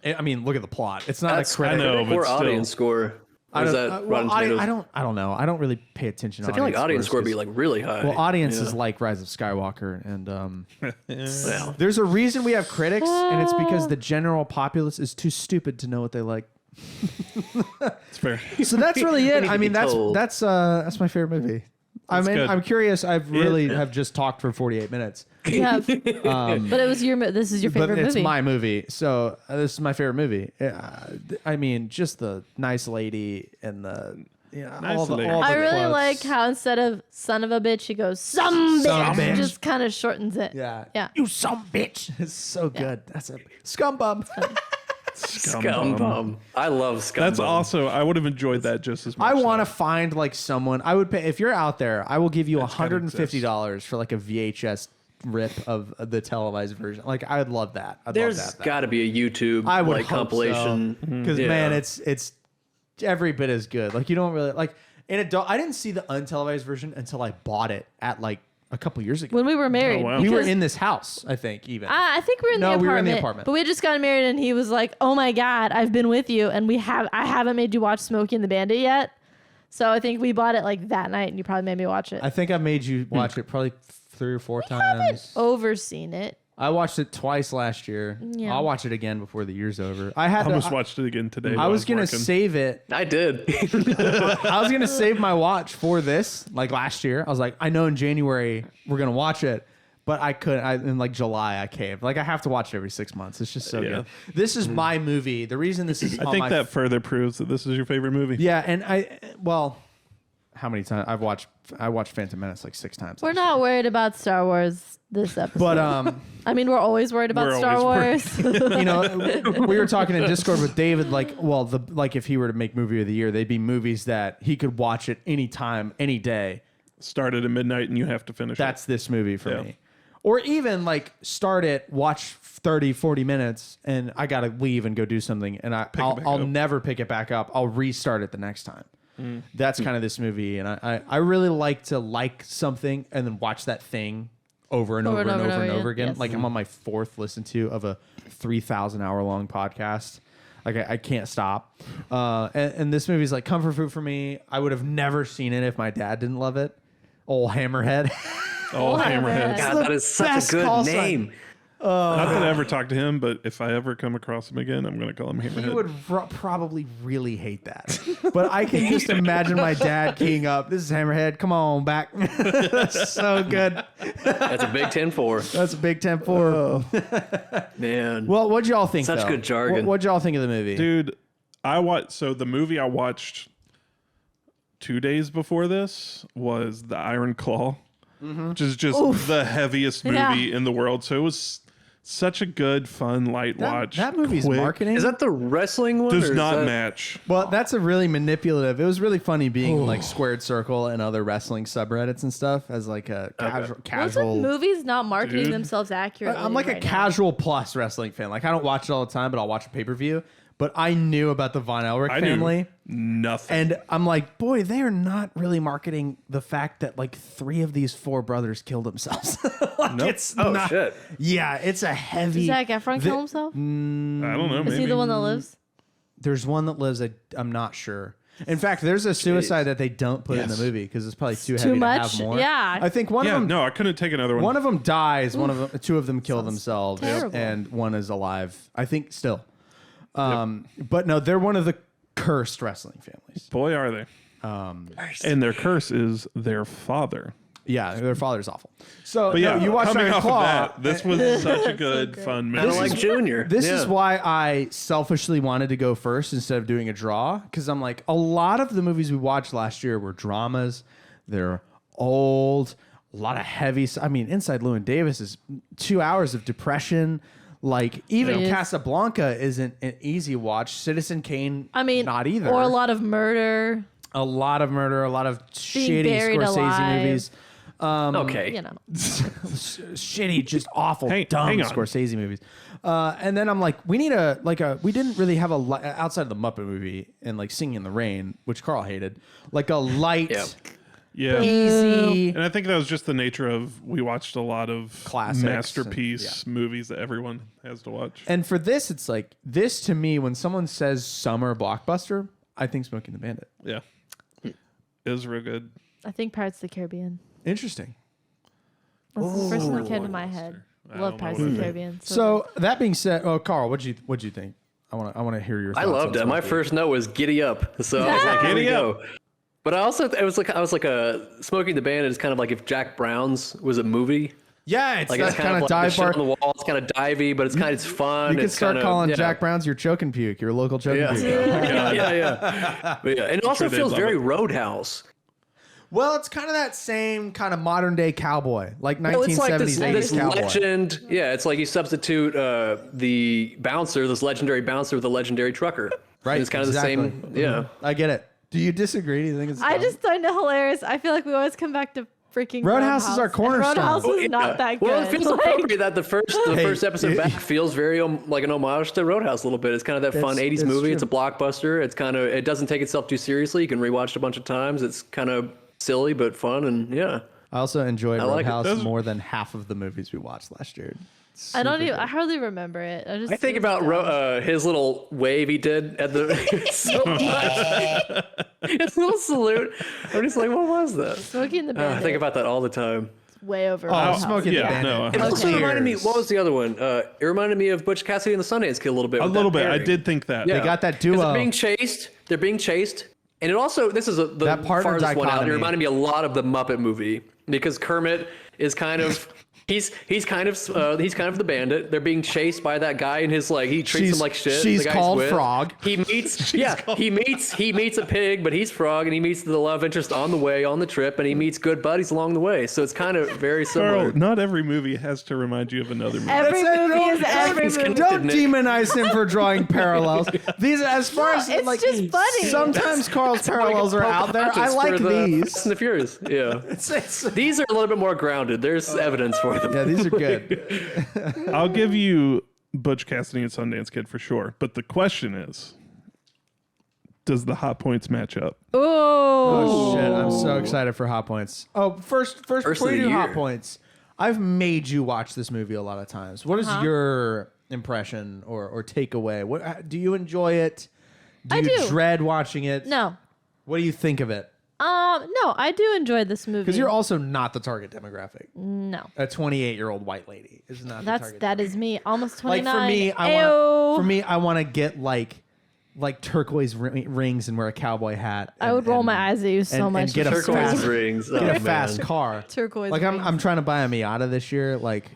I mean, look at the plot. It's not That's a critic. I know, but or still. audience score. Or is that Rotten Tomatoes? I don't know. I don't really pay attention. I feel like audience score scores would be like really high. well, audience Yeah. is like Rise of Skywalker, and Well, there's a reason we have critics, and it's because the general populace is too stupid to know what they like. It's fair. So that's really it. need to I mean, be told. that's my favorite movie. I mean, good. I'm curious. I've really have just talked for 48 minutes, You have, but it was this is your but favorite it's movie. my movie. So this is my favorite movie. I mean, just the nice lady and the Nice all the lady. all the I really quotes. like how instead of son of a bitch, he goes some Some bitch. bitch. Just kind of shortens it. Yeah. Yeah. You some bitch. It's so good. That's a scumbum. Scumbum. I love Scumbum. That's also, I would have enjoyed that just as much. I want to find like someone. I would pay if you're out there. I will give you That's gotta $150 for like a VHS rip of the televised version. Like I would love that. I'd There's love that. got to be a YouTube I would like hope compilation. because Yeah. man, it's every bit as good. Like you don't really like in adult. I didn't see the untelevised version until I bought it at like a couple years ago. When we were married, wow. We were because- in this house, I think. Even I think we were in No, the we apartment. were in the apartment. But we had just gotten married, and he was like, "Oh my god, I've been with you, and I haven't made you watch Smokey and the Bandit yet." So I think we bought it like that night, and you probably made me watch it. I think I made you watch it probably 3 or 4 times. Overseen it. I watched it twice last year. Yeah. I'll watch it again before the year's over. I had I almost to, watched it again today. I while was gonna working. save it. I did. I was gonna save my watch for this, like last year. I was like, I know in January we're gonna watch it, but I couldn't. In like July, I caved. Like I have to watch it every 6 months. It's just so Yeah. good. This is my movie. The reason this is, I on think my, that further proves that this is your favorite movie. yeah. And how many times I watched Phantom Menace like 6 times. We're not worried about Star Wars this episode. But I mean, we're always worried about We're Star always Wars. you know, we were talking in Discord with David, like if he were to make movie of the year, they'd be movies that he could watch at any time, any day. Started at midnight and you have to finish That's this movie for Yeah. me. Or even like start it, watch 30, 40 minutes, and I got to leave and go do something. And I'll never pick it back up. I'll restart it the next time. That's kind of this movie. And I really like to like something and then watch that thing over and over again. Yes. Like I'm on my fourth listen to of a 3,000 hour long podcast. Like I can't stop. And this movie's like comfort food for me. I would have never seen it if my dad didn't love it. Old Hammerhead. Oh, Hammerhead. God, that is such a good name. Not that I ever talked to him, but if I ever come across him again, I'm going to call him Hammerhead. He would probably really hate that. But I can just imagine my dad keying up. This is Hammerhead. Come on back. That's so good. That's a Big 10-4. That's a Big 10-4. Man. Well, what'd y'all think? Such though? good jargon. What'd y'all think of the movie? Dude, the movie I watched 2 days before this was The Iron Claw, which is just the heaviest movie in the world. So it was such a good, fun, light watch. That movie's quick. marketing. Is that the wrestling one? Does or not is that... match. Well, that's a really manipulative. It was really funny being like Squared Circle and other wrestling subreddits and stuff as like a casual. Wasn't movies not marketing Dude. themselves accurately? I'm like a right now? casual plus wrestling fan. Like I don't watch it all the time, but I'll watch a pay-per-view. But I knew about the Von Elric family. Nothing. And I'm like, boy, they are not really marketing the fact that like 3 of these 4 brothers killed themselves. Like, it's not, shit. Yeah, it's a heavy. Does Zac Efron kill himself? I don't know. Is Maybe. he the one that lives? There's one that lives. I'm not sure. In fact, there's a suicide that they don't put in the movie because it's probably too heavy much? to have more. Yeah. I think one of them. No, I couldn't take another one. One of them dies. One of them. 2 of them kill themselves, terrible. and one is alive. I think still. But no, they're one of the cursed wrestling families. Boy, are they. And their curse is their father. Yeah, their father's awful. So But yeah, no, you watch coming Iron off Claw. of that, this was such a good, fun Kind of movie. like Junior. This is why I selfishly wanted to go first instead of doing a draw, because I'm like, a lot of the movies we watched last year were dramas. They're old, a lot of heavy. I mean, Inside Llewyn Davis is 2 hours of depression. Like even It is. Casablanca isn't an easy watch. Citizen Kane, I mean, not either. Or a lot of murder. A lot of murder, a lot of Being shitty buried Scorsese alive. movies. Okay. You know. Shitty, just awful, dumb hang on. Scorsese movies. And then I'm like, we need we didn't really have outside of the Muppet movie and like Singing in the Rain, which Carl hated, like a light, Yeah. easy. And I think that was just the nature of we watched a lot of Classics masterpiece movies that everyone has to watch. And for this, it's like this to me, when someone says summer blockbuster, I think Smokey and the Bandit. Yeah. It was real good. I think Pirates of the Caribbean. Interesting. That's the first one that came to my head. Love Pirates of the Caribbean. So that being said, Carl, what'd you think? I want to hear your thoughts. I loved on it. My Smokey. first note was giddy up. So I was like, here we Giddy go. But I was like a Smokey and the Bandit is kind of like if Jack Brown's was a movie. Yeah, it's Like that it's kind kind of of like the dive shit bar. on the wall. It's kind of divey, but it's fun. You could it's start kind of, calling Jack Brown's your choke and puke, your local choke and puke. yeah. But yeah. And it also sure they'd feels love very it. Roadhouse. Well, it's kind of that same kind of modern day cowboy, like Well, it's like 1970s, 80s this cowboy. legend. Yeah, it's like you substitute the bouncer, this legendary bouncer, with a legendary trucker. Right, And it's kind of exactly. the same. Yeah. I get it. Do you disagree? Do you think it's I dumb? just find it hilarious. I feel like we always come back to freaking Roadhouse is our and cornerstone. Roadhouse is Oh, yeah. not that good. Well, it feels Like, appropriate that the first episode you- back feels very like an homage to Roadhouse a little bit. It's kind of that fun It's 80s movie. true. It's a blockbuster. It doesn't take itself too seriously. You can rewatch it a bunch of times. It's kind of silly but fun, and yeah. I also enjoyed like it. Roadhouse more than half of the movies we watched last year. I don't Super even. good. I hardly remember it. I think about his little wave he did at the so much. His little salute. I'm just like, what was that? Smokey and the I Bandit. think about that all the time. way over. Oh, Roadhouse. Smokey and the Yeah, Bandit. no, It also Cheers. reminded me. What was the other one? It reminded me of Butch Cassidy and the Sundance Kid a little bit. A with little that bit. I pairing. did think that. Yeah. They got that 'Cause duo. They're being chased, and it also this is the That partner farthest one out. It dichotomy. reminded me a lot of the Muppet movie because Kermit is kind of. He's kind of the bandit. They're being chased by that guy, and his he treats him like shit. She's the guy's called with. Frog. He meets he meets a pig, but he's Frog, and he meets the love interest on the way on the trip, and he meets good buddies along the way. So it's kind of very similar. Carl, not every movie has to remind you of another movie. Every That's it. movie is every He's movie. connected. Don't Nick. demonize him for drawing parallels. These, as far as it's like, just funny. sometimes Carl's parallels are out there. I like For the these. Fast and the Furious. Yeah. It's- These are a little bit more grounded. There's evidence for with them. Yeah, these are good. I'll give you Butch Cassidy and Sundance Kid for sure. But the question is, does the hot points match up? Oh shit! I'm so excited for Hot Points. Oh, first First before of you the do Hot year. Points, I've made you watch this movie a lot of times. What is your impression or takeaway? What do you enjoy it? I you do. dread watching it? No. What do you think of it? No, I do enjoy this movie. Because you're also not the target demographic. no. A 28-year-old white lady is not the target. That is me. Almost Like 29. for me, I want to get like turquoise rings and wear a cowboy hat. I would roll my eyes at you so much. And get a Turquoise fast, rings. get Oh, a fast man. car. Turquoise Like rings. I'm trying to buy a Miata this year. Like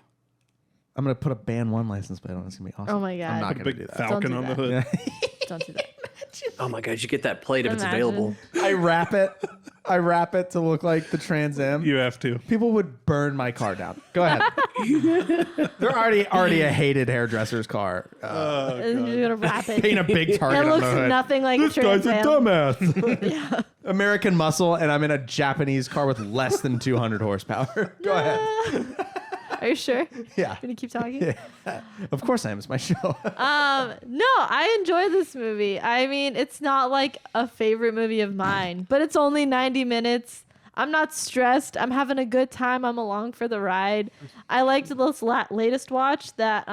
I'm gonna put a band 1 license plate on. It's gonna be awesome. Oh my God. I'm not A gonna big do that. falcon do on the that. hood. Don't do that. Oh my god, you get that plate if it's Imagine. available. I wrap it to look like the Trans Am. You have to. People would burn my car down. Go ahead. They're already a hated hairdresser's car. And you're gonna wrap it. Paint a big target It on looks the hood. nothing like This a guy's Trans a Am. dumbass. American Muscle, and I'm in a Japanese car with less than 200 horsepower. Go ahead. Are you sure? Yeah. Gonna keep talking? Of course I am. It's my show. No, I enjoy this movie. I mean, it's not like a favorite movie of mine, but it's only 90 minutes. I'm not stressed. I'm having a good time. I'm along for the ride. I liked this latest watch that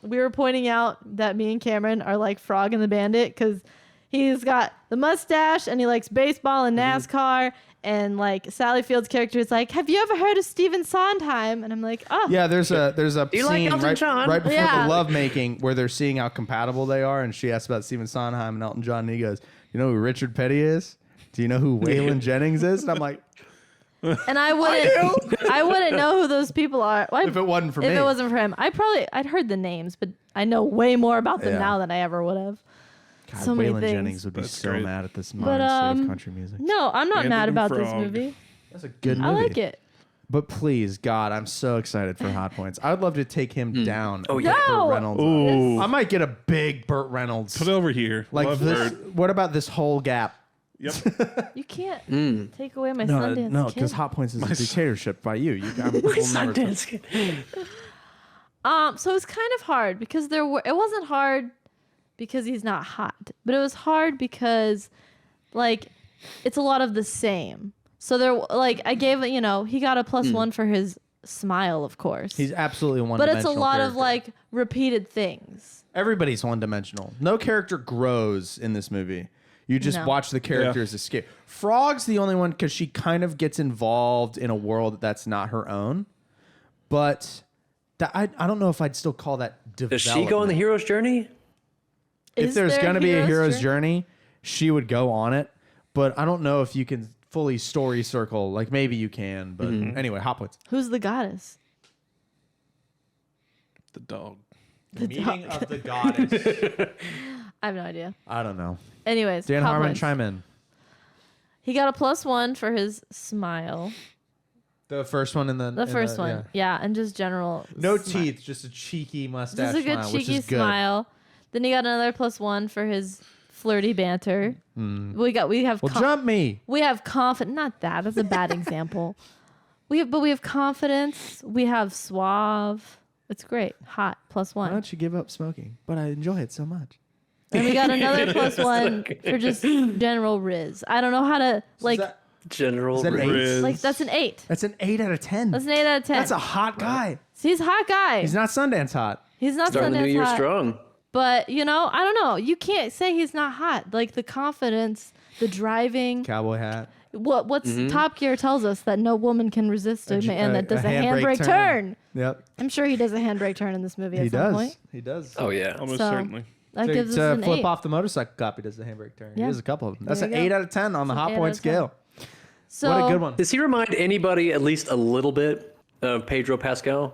we were pointing out that me and Cameron are like Frog and the Bandit because he's got the mustache and he likes baseball and NASCAR. And like Sally Field's character is like, have you ever heard of Stephen Sondheim? And I'm like, oh. Yeah, there's a you like scene Elton John? right before Yeah. the lovemaking where they're seeing how compatible they are, and she asks about Stephen Sondheim and Elton John, and he goes, "You know who Richard Petty is? Do you know who Waylon Jennings is?" And I'm like, And I wouldn't know who those people are. Well, if it wasn't for if me, it wasn't for him, I'd heard the names, but I know way more about them Yeah. now than I ever would have. God, so many Waylon things. Jennings would be That's so great. mad at this But modern state of country music. no, I'm not Bandit mad and about this Frog. movie. That's a good movie. I like it. But please, God, I'm so excited for Hot Points. I would love to take him down. Oh, and yeah. get No! Burt Reynolds. Ooh. I might get a big Burt Reynolds. Put it over here. Like Love this. Bird. What about this whole gap? Yep. You can't take away my Sundance No, kid. because Hot Points is a dictatorship by you. My Sundance Kid. So it's kind of hard because it wasn't hard because he's not hot, but it was hard because like it's a lot of the same. So I gave it, he got a +1 for his smile, of course. He's absolutely one. But it's a lot of like repeated things. Everybody's one-dimensional. No character grows in this movie. You just No. watch the characters escape. Frog's the only one because she kind of gets involved in a world that's not her own. But I don't know if I'd still call that development. Does she go on the hero's journey? If Is there's there going to be a hero's journey, she would go on it. But I don't know if you can fully story circle. Like maybe you can. But anyway, Hot Points. Who's the goddess? The dog. Meeting of the Goddess. I have no idea. I don't know. Anyways, Dan Hot Harmon, Points. chime in. He got a +1 for his smile. The first one in the The first one, yeah, and just general. No smi- teeth, just a cheeky mustache Just a good smile, which cheeky is good. smile. Then he got another +1 for his flirty banter. We have Well, jump me. we have confidence. Not that. That's a bad example. We have confidence. We have suave. It's great. Hot Why +1. don't you give up smoking? But I enjoy it so much. And we got another +1 for just general riz. I don't know how to like. General Is that an Riz. eight? Riz. Like that's an 8. That's an 8 out of 10. That's an 8 out of 10. That's a hot guy. So he's a hot guy. He's not Sundance hot. He's not Starting the new Sundance year hot. strong. But I don't know. You can't say he's not hot. Like the confidence, the driving. Cowboy hat. What's Top Gear tells us that no woman can resist a man that does a handbrake turn. Yep. I'm sure he does a handbrake turn in this movie He at some does. point. He does. Oh yeah. Almost So- certainly. That to gives to us an flip 8. off the motorcycle cop, he does the handbrake turn. Yeah. He does a couple of them. That's There an you go. 8 out of 10 on the It's an hot 8 point out of 10. scale. So, What a good one. Does he remind anybody at least a little bit of Pedro Pascal?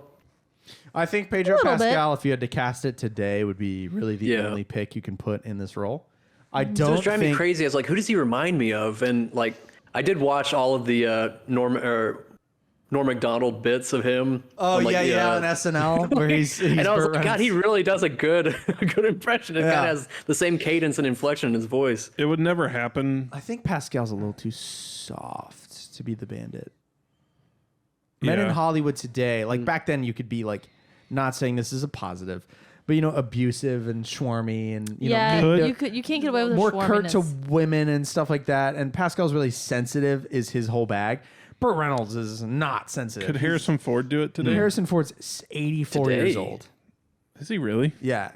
I think Pedro little bit. Pascal, if you had to cast it today, would be really the Yeah. only pick you can put in this role. I Mm-hmm. So it don't was driving me think crazy. I was like, who does he remind me of? And like, I did watch all of the Norm Macdonald bits of him. Oh on, like, yeah, on SNL where he's and I was Burt like, God, Reynolds. he really does a good impression. It Yeah. kind of has the same cadence and inflection in his voice. It would never happen. I think Pascal's a little too soft to be the Bandit. Men in Yeah. Hollywood today, like back then, you could be like, not saying this is a positive, but abusive and schwarmy and yeah, know, you can't get away with more the curt to schwarminess. women and stuff like that. And Pascal's really sensitive, is his whole bag. Burt Reynolds is not sensitive. Could Harrison Ford do it today? Harrison Ford's 84 years Today? old. Is he really? Yeah.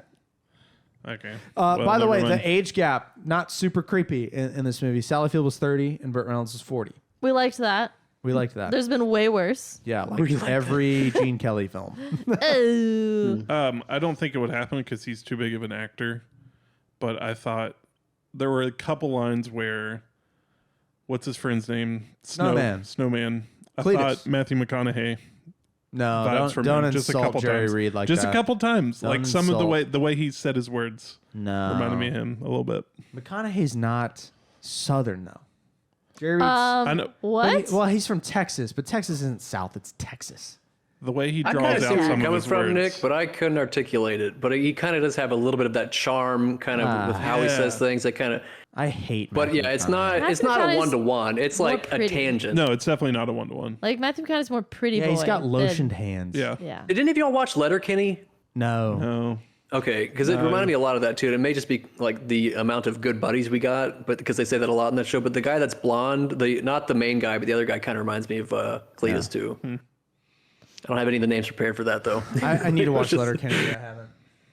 Okay. By the way, never mind. the age gap, not super creepy in this movie. Sally Field was 30 and Burt Reynolds was 40. We liked that. We liked that. There's been way worse. Yeah, like every Gene Kelly film. Oh. I don't think it would happen because he's too big of an actor. But I thought there were a couple lines where, what's his friend's name? Snowman. I Cletus. thought Matthew McConaughey. No, vibes from don't him just a insult couple Jerry times. Reed like just that. a couple times. Don't like some of insult. the way he said his words No. reminded me of him a little bit. McConaughey's not Southern, though. Jerry Reed's... I know What? well, he's from Texas, but Texas isn't South. It's Texas. the way he I kind draws of see out where you're some of coming his from, words. Nick, but I couldn't articulate it. But he kind of does have a little bit of that charm, kind of with how he Yeah. says things. That kind of, I hate but Matthew yeah, it's McConaughey. not Matthew a McConaughey's 1-to-1. It's more like a pretty. tangent. No, it's definitely not a 1-to-1. Like Matthew McConaughey's more pretty Yeah, boy. he's got than- lotioned hands. Yeah. Yeah. Did any of y'all watch Letterkenny? No. No. Okay, because it reminded me a lot of that too. And it may just be like the amount of good buddies we got, but because they say that a lot in that show. But the guy that's blonde, not the main guy, but the other guy, kind of reminds me of Cletus too. I don't have any of the names prepared for that though. I need to watch Just- Letterkenny. I haven't.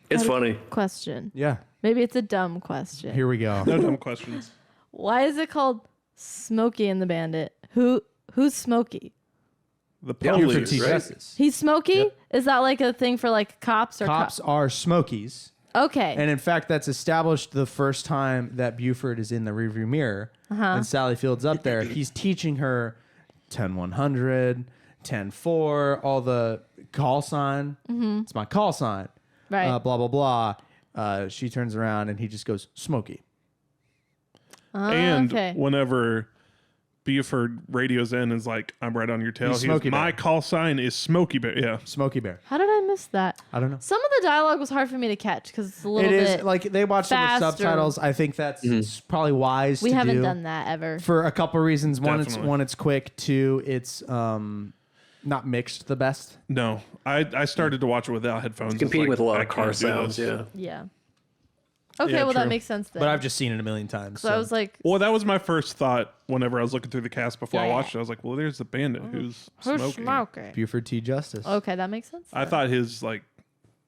It's funny. Question. Yeah. Maybe it's a dumb question. Here we go. No dumb questions. Why is it called Smokey and the Bandit? Who's Smokey? The Buford Buford police. T. right? Justice. He's Smokey? Is that like a thing for like cops or Cops are Smokies. Okay. And in fact, that's established the first time that Buford is in the rearview mirror and Sally Field's up there. He's teaching her 10-100, 10-4, all the call sign. It's my call sign. Right. Blah, blah, blah. She turns around and he just goes, Smokey. And okay. whenever Buford radios in and is like, I'm right on your tail. He's He goes, Smokey my Bear. call sign is Smokey Bear. Yeah. Smokey Bear. How did I miss that? I don't know. Some of the dialogue was hard for me to catch because it's a little It bit. is like they watch some of the fast or- subtitles. I think that's probably wise we to haven't do done that ever. for a couple reasons. Definitely. One, it's quick. Two, it's not mixed the best. No. I started to watch it without headphones. Competing with a lot of car can't do sounds. this. Yeah. Yeah. Okay, Yeah, well true. that makes sense then. But I've just seen it a million times. so I was like, Well, that was my first thought whenever I was looking through the cast before I Yeah. watched it. I was like, well, there's the bandit who's who's smoking. Smokey? Buford T. Justice. Okay, that makes sense. I then. thought his like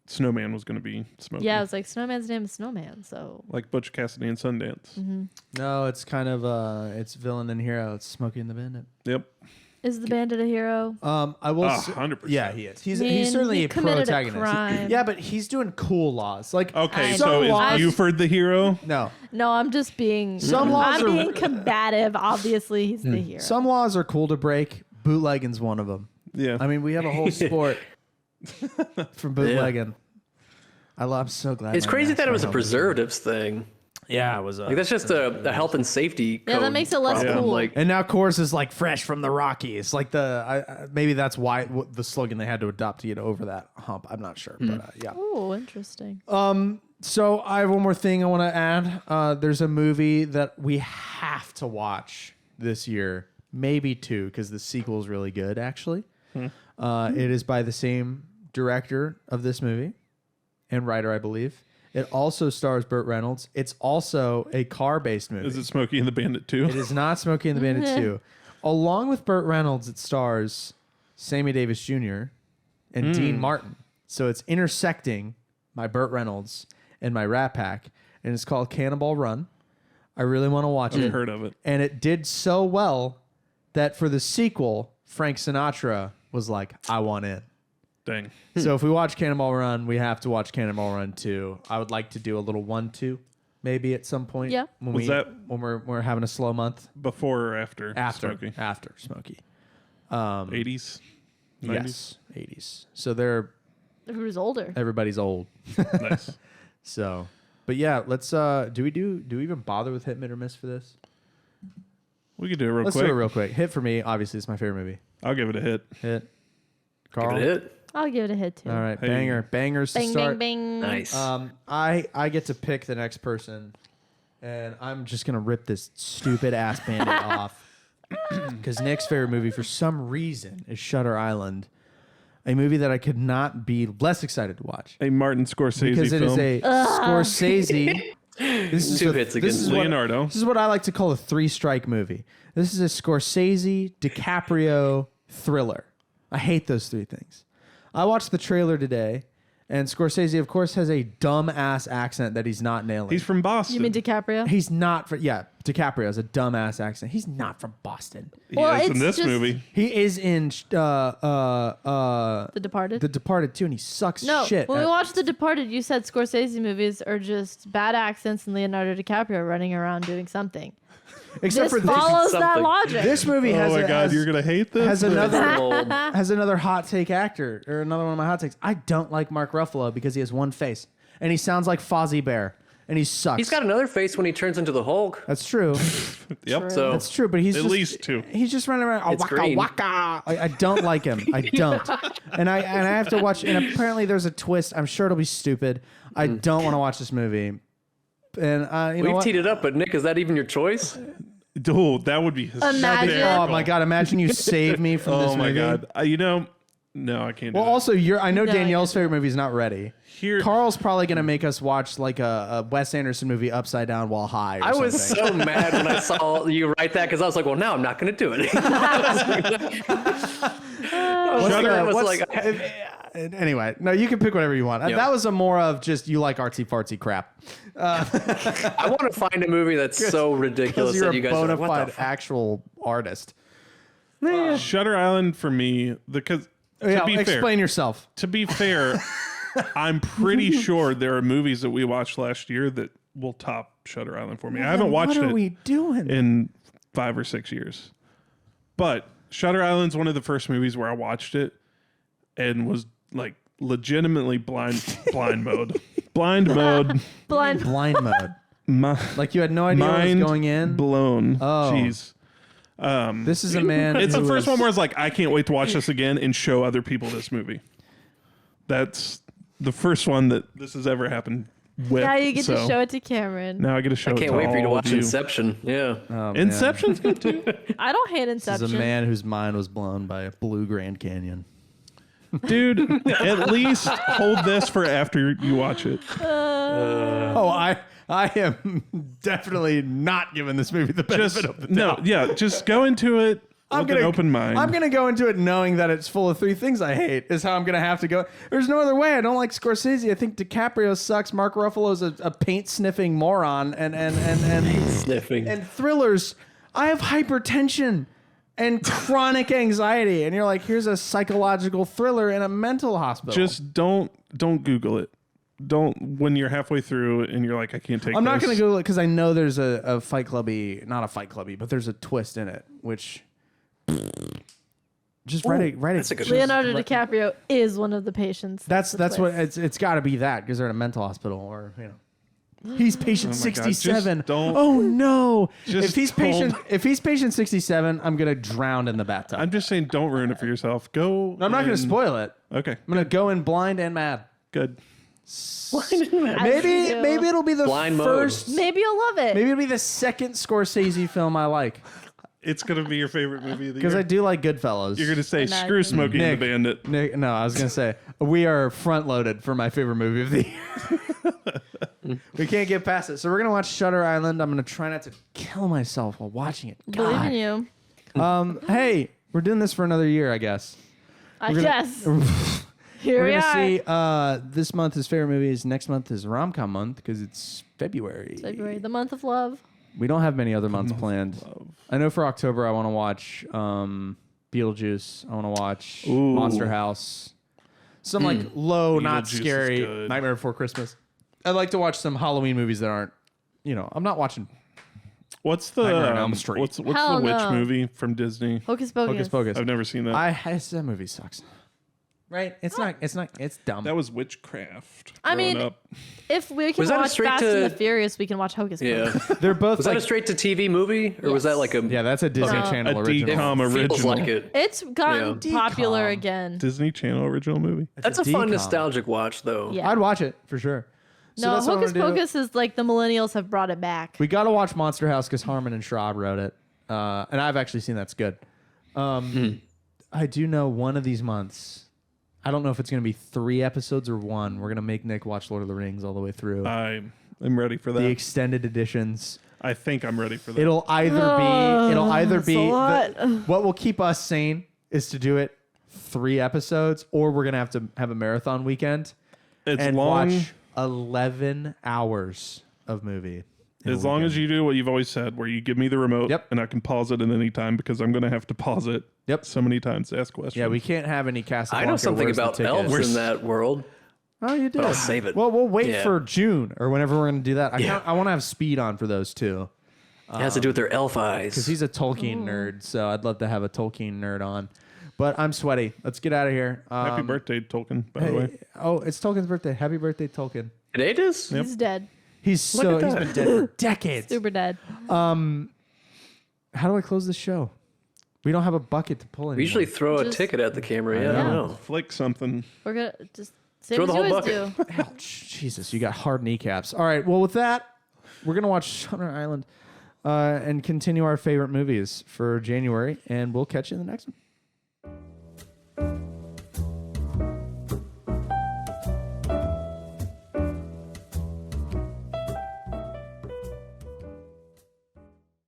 snowman was going to be Smokey. Yeah, I was like, Snowman's name is Snowman, so Like Butch Cassidy and Sundance. No, it's kind of it's villain and hero. It's Smokey and the Bandit. Yep. is the bandit a hero? I will. 100%. Yeah, he is. He's Man, certainly he a committed a protagonist. crime. Yeah, but he's doing cool laws. Like Okay, I so know. is Buford the hero? no, No, I'm just being. Some laws I'm are- being combative. Obviously, he's the hero. some laws are cool to break. Bootlegging's one of them. Yeah. I mean, we have a whole sport from bootlegging. I'm so glad. It's my crazy that it was a NASCAR helmet- preservatives thing. Yeah, it was. Like that's just a health and safety. Yeah, that code makes it less problem. cool. Like And now Coors is like fresh from the Rockies. Like maybe that's why the slogan they had to adopt to get over that hump. I'm not sure, but yeah. Oh, interesting. So I have one more thing I want to add. There's a movie that we have to watch this year, maybe two, because the sequel is really good. Actually, it is by the same director of this movie and writer, I believe. It also stars Burt Reynolds. It's also a car-based movie. Is it Smokey and the Bandit too? It is not Smokey and the Bandit 2. Along with Burt Reynolds, it stars Sammy Davis Jr. and Dean Martin. So it's intersecting my Burt Reynolds and my Rat Pack, and it's called Cannonball Run. I really want to watch I've it. heard of it. And it did so well that for the sequel, Frank Sinatra was like, I want in. Dang. So if we watch Cannonball Run, we have to watch Cannonball Run 2. I would like to do a little 1-2 maybe at some point. Yeah. When Was that- when we're having a slow month. Before or after? After Smokey? Smokey. 80s? 90s? Yes, 80s. So they're Who's older? everybody's old. Nice. So, but yeah, let's do we even bother with hit or miss for this? We could do it real Let's quick. do it real quick. Hit for me, obviously, it's my favorite movie. I'll give it a hit. Hit. Carl. give it a hit. I'll give it a hit too. All right, Hey. bangers to Bang, start. bang, bang. Nice. I get to pick the next person, and I'm just gonna rip this stupid ass bandit off. Because Nick's favorite movie, for some reason, is Shutter Island, a movie that I could not be less excited to watch. A Martin Scorsese Because it film. is a Scorsese. This is Two hits against this is what- Leonardo. This is what I like to call a 3-strike movie. This is a Scorsese, DiCaprio thriller. I hate those three things. I watched the trailer today, and Scorsese, of course, has a dumb-ass accent that he's not nailing. He's from Boston. You mean DiCaprio? He's not from, DiCaprio has a dumb-ass accent. He's not from Boston. He Well, is in it's this just- movie. He is in The Departed? The Departed too, and he sucks No, shit. when we at- watched The Departed, you said Scorsese movies are just bad accents and Leonardo DiCaprio running around doing something. Except This for follows that something. logic. this movie has Oh my a- God, has- you're gonna hate this. has another Old. has another hot take actor, or another one of my hot takes. I don't like Mark Ruffalo because he has one face and he sounds like Fozzie Bear and he sucks. He's got another face when he turns into the Hulk. That's true. Yep. So That's true, but he's At just, least two. He's just running around. It's Waka green. waka. I don't like him. I don't. And I have to watch. And apparently there's a twist. I'm sure it'll be stupid. I don't want to watch this movie. And you know we've what? teed it up, but Nick, is that even your choice? Oh, that would be Imagine. Oh my god! Imagine you save me from this Oh my movie. God. No, I can't do Well, that. also, I know No, I Danielle's get favorite movie is not ready. Here, Carl's probably gonna make us watch like a Wes Anderson movie upside down while high. Or I was something. so mad when I saw you write that because I was like, well, now I'm not going to do it. I was like, Anyway, no, you can pick whatever you want. Yeah. That was a more of just you like artsy fartsy crap. I want to find a movie that's so ridiculous Because you're that you a guys bona are like, what fide the fuck? actual artist. Shutter Island for me, because to be explain yourself. fair, I'm pretty sure there are movies that we watched last year that will top Shutter Island for me. I haven't watched What are it we doing? in 5 or 6 years. But Shutter Island's one of the first movies where I watched it and was like legitimately blind mode. Blind mode. Blind. Blind mode. My, Like you had no idea what was mind going in. blown. Oh. Jeez. This is a man. It's the who first is- one where it's like, I can't wait to watch this again and show other people this movie. That's the first one that this has ever happened with. Now you get to so show it to Cameron. Now I get to show I it can't to wait for you to all watch of you. Inception. Yeah. Oh, man. Inception's good too. I don't hate This is Inception. a man whose mind was blown by a blue Grand Canyon. Dude, at least hold this for after you watch it. Oh, I am definitely not giving this movie the benefit Just of the doubt. just go into it with an open mind. I'm gonna go into it knowing that it's full of three things I hate. Is how I'm gonna have to go. There's no other way. I don't like Scorsese. I think DiCaprio sucks. Mark Ruffalo's a paint sniffing moron. And Sniffing. and thrillers. I have hypertension and chronic anxiety. And you're like, here's a psychological thriller in a mental hospital. Just don't Google it. Don't when you're halfway through and you're like, I can't take I'm not this. gonna Google it because I know there's a Fight Clubby, not a Fight Clubby, but there's a twist in it, which. Just write it. that's a good one. Leonardo DiCaprio is one of the patients. That's the what twist. it's got to be that because they're in a mental hospital or he's patient Oh my God, 67. just don't- Oh no! just If he's patient 67, I'm gonna drown in the bathtub. I'm just saying, don't ruin it for yourself. Go. I'm not gonna in- spoil it. Okay, I'm gonna go in blind and mad. good. Maybe it'll be the Blind mode. first. Maybe you'll love it. Maybe it'll be the second Scorsese film I like It's gonna be your favorite movie of the because year. I do like Goodfellas. You're gonna say, Imagine. screw Smokey and the Bandit. Nick, no, I was gonna say we are front loaded for my favorite movie of the year. We can't get past it, so we're gonna watch Shutter Island. I'm gonna try not to kill myself while watching it. Believe God. in you. Hey, we're doing this for another year, I guess. I We're gonna- guess. Here We're we gonna are. see. This month is favorite movies. Next month is rom-com month because it's February. February, the month of love. We don't have many other months planned. I know for October I want to watch Beetlejuice. I want to watch Ooh. Monster House. Some like low, not Beetlejuice is scary good. Nightmare Before Christmas. I'd like to watch some Halloween movies that aren't. I'm not watching What's the Nightmare on Elm Street. What's Hell the witch no. movie from Disney? Hocus Pocus. Hocus Pocus. I've never seen that. That movie sucks. Right? It's not. It's dumb. That was witchcraft. I growing mean, up. If we can Was that a watch straight Fast to- and the Furious, we can watch Hocus Yeah. Pocus. They're both Was like. that a straight to TV movie, or was that like a? Yeah, that's a Disney Channel a original. DCOM Feels original. like it. It's gotten Yeah. popular Decom. again. Disney Channel original movie. That's a fun DCOM. nostalgic watch, though. Yeah. I'd watch it for sure. So No, that's what I'm Hocus gonna do. Pocus is like the millennials have brought it back. We got to watch Monster House because Harmon and Schraub wrote it. and I've actually seen that's good. I do know one of these months. I don't know if it's going to be 3 episodes or 1. We're going to make Nick watch Lord of the Rings all the way through. I'm ready for that. The extended editions. I think I'm ready for that. It'll either be a lot. what will keep us sane is to do it 3 episodes, or we're gonna have to have a marathon weekend and watch 11 hours of movie. As long as you do what you've always said, where you give me the remote, and I can pause it at any time, because I'm gonna have to pause it. So many times to ask questions. Yeah, we can't have any Casablanca. I know something about elves in that world. Oh, you do. But I'll save it. Well, we'll wait for June or whenever we're going to do that. I want to have Speed on for those two. It has to do with their elf eyes. Because he's a Tolkien nerd, so I'd love to have a Tolkien nerd on. But I'm sweaty. Let's get out of here. Happy birthday, Tolkien, by the way. Oh, it's Tolkien's birthday. Happy birthday, Tolkien. Today it is? He's dead. He's been dead for decades. Super dead. How do I close the show? We don't have a bucket to pull in. We usually throw a ticket at the camera. Yeah, I don't know. Flick something. We're going to just same Throw as the you whole always do. Ouch, Jesus, you got hard kneecaps. All right, well, with that, we're going to watch Shutter Island and continue our favorite movies for January, and we'll catch you in the next one.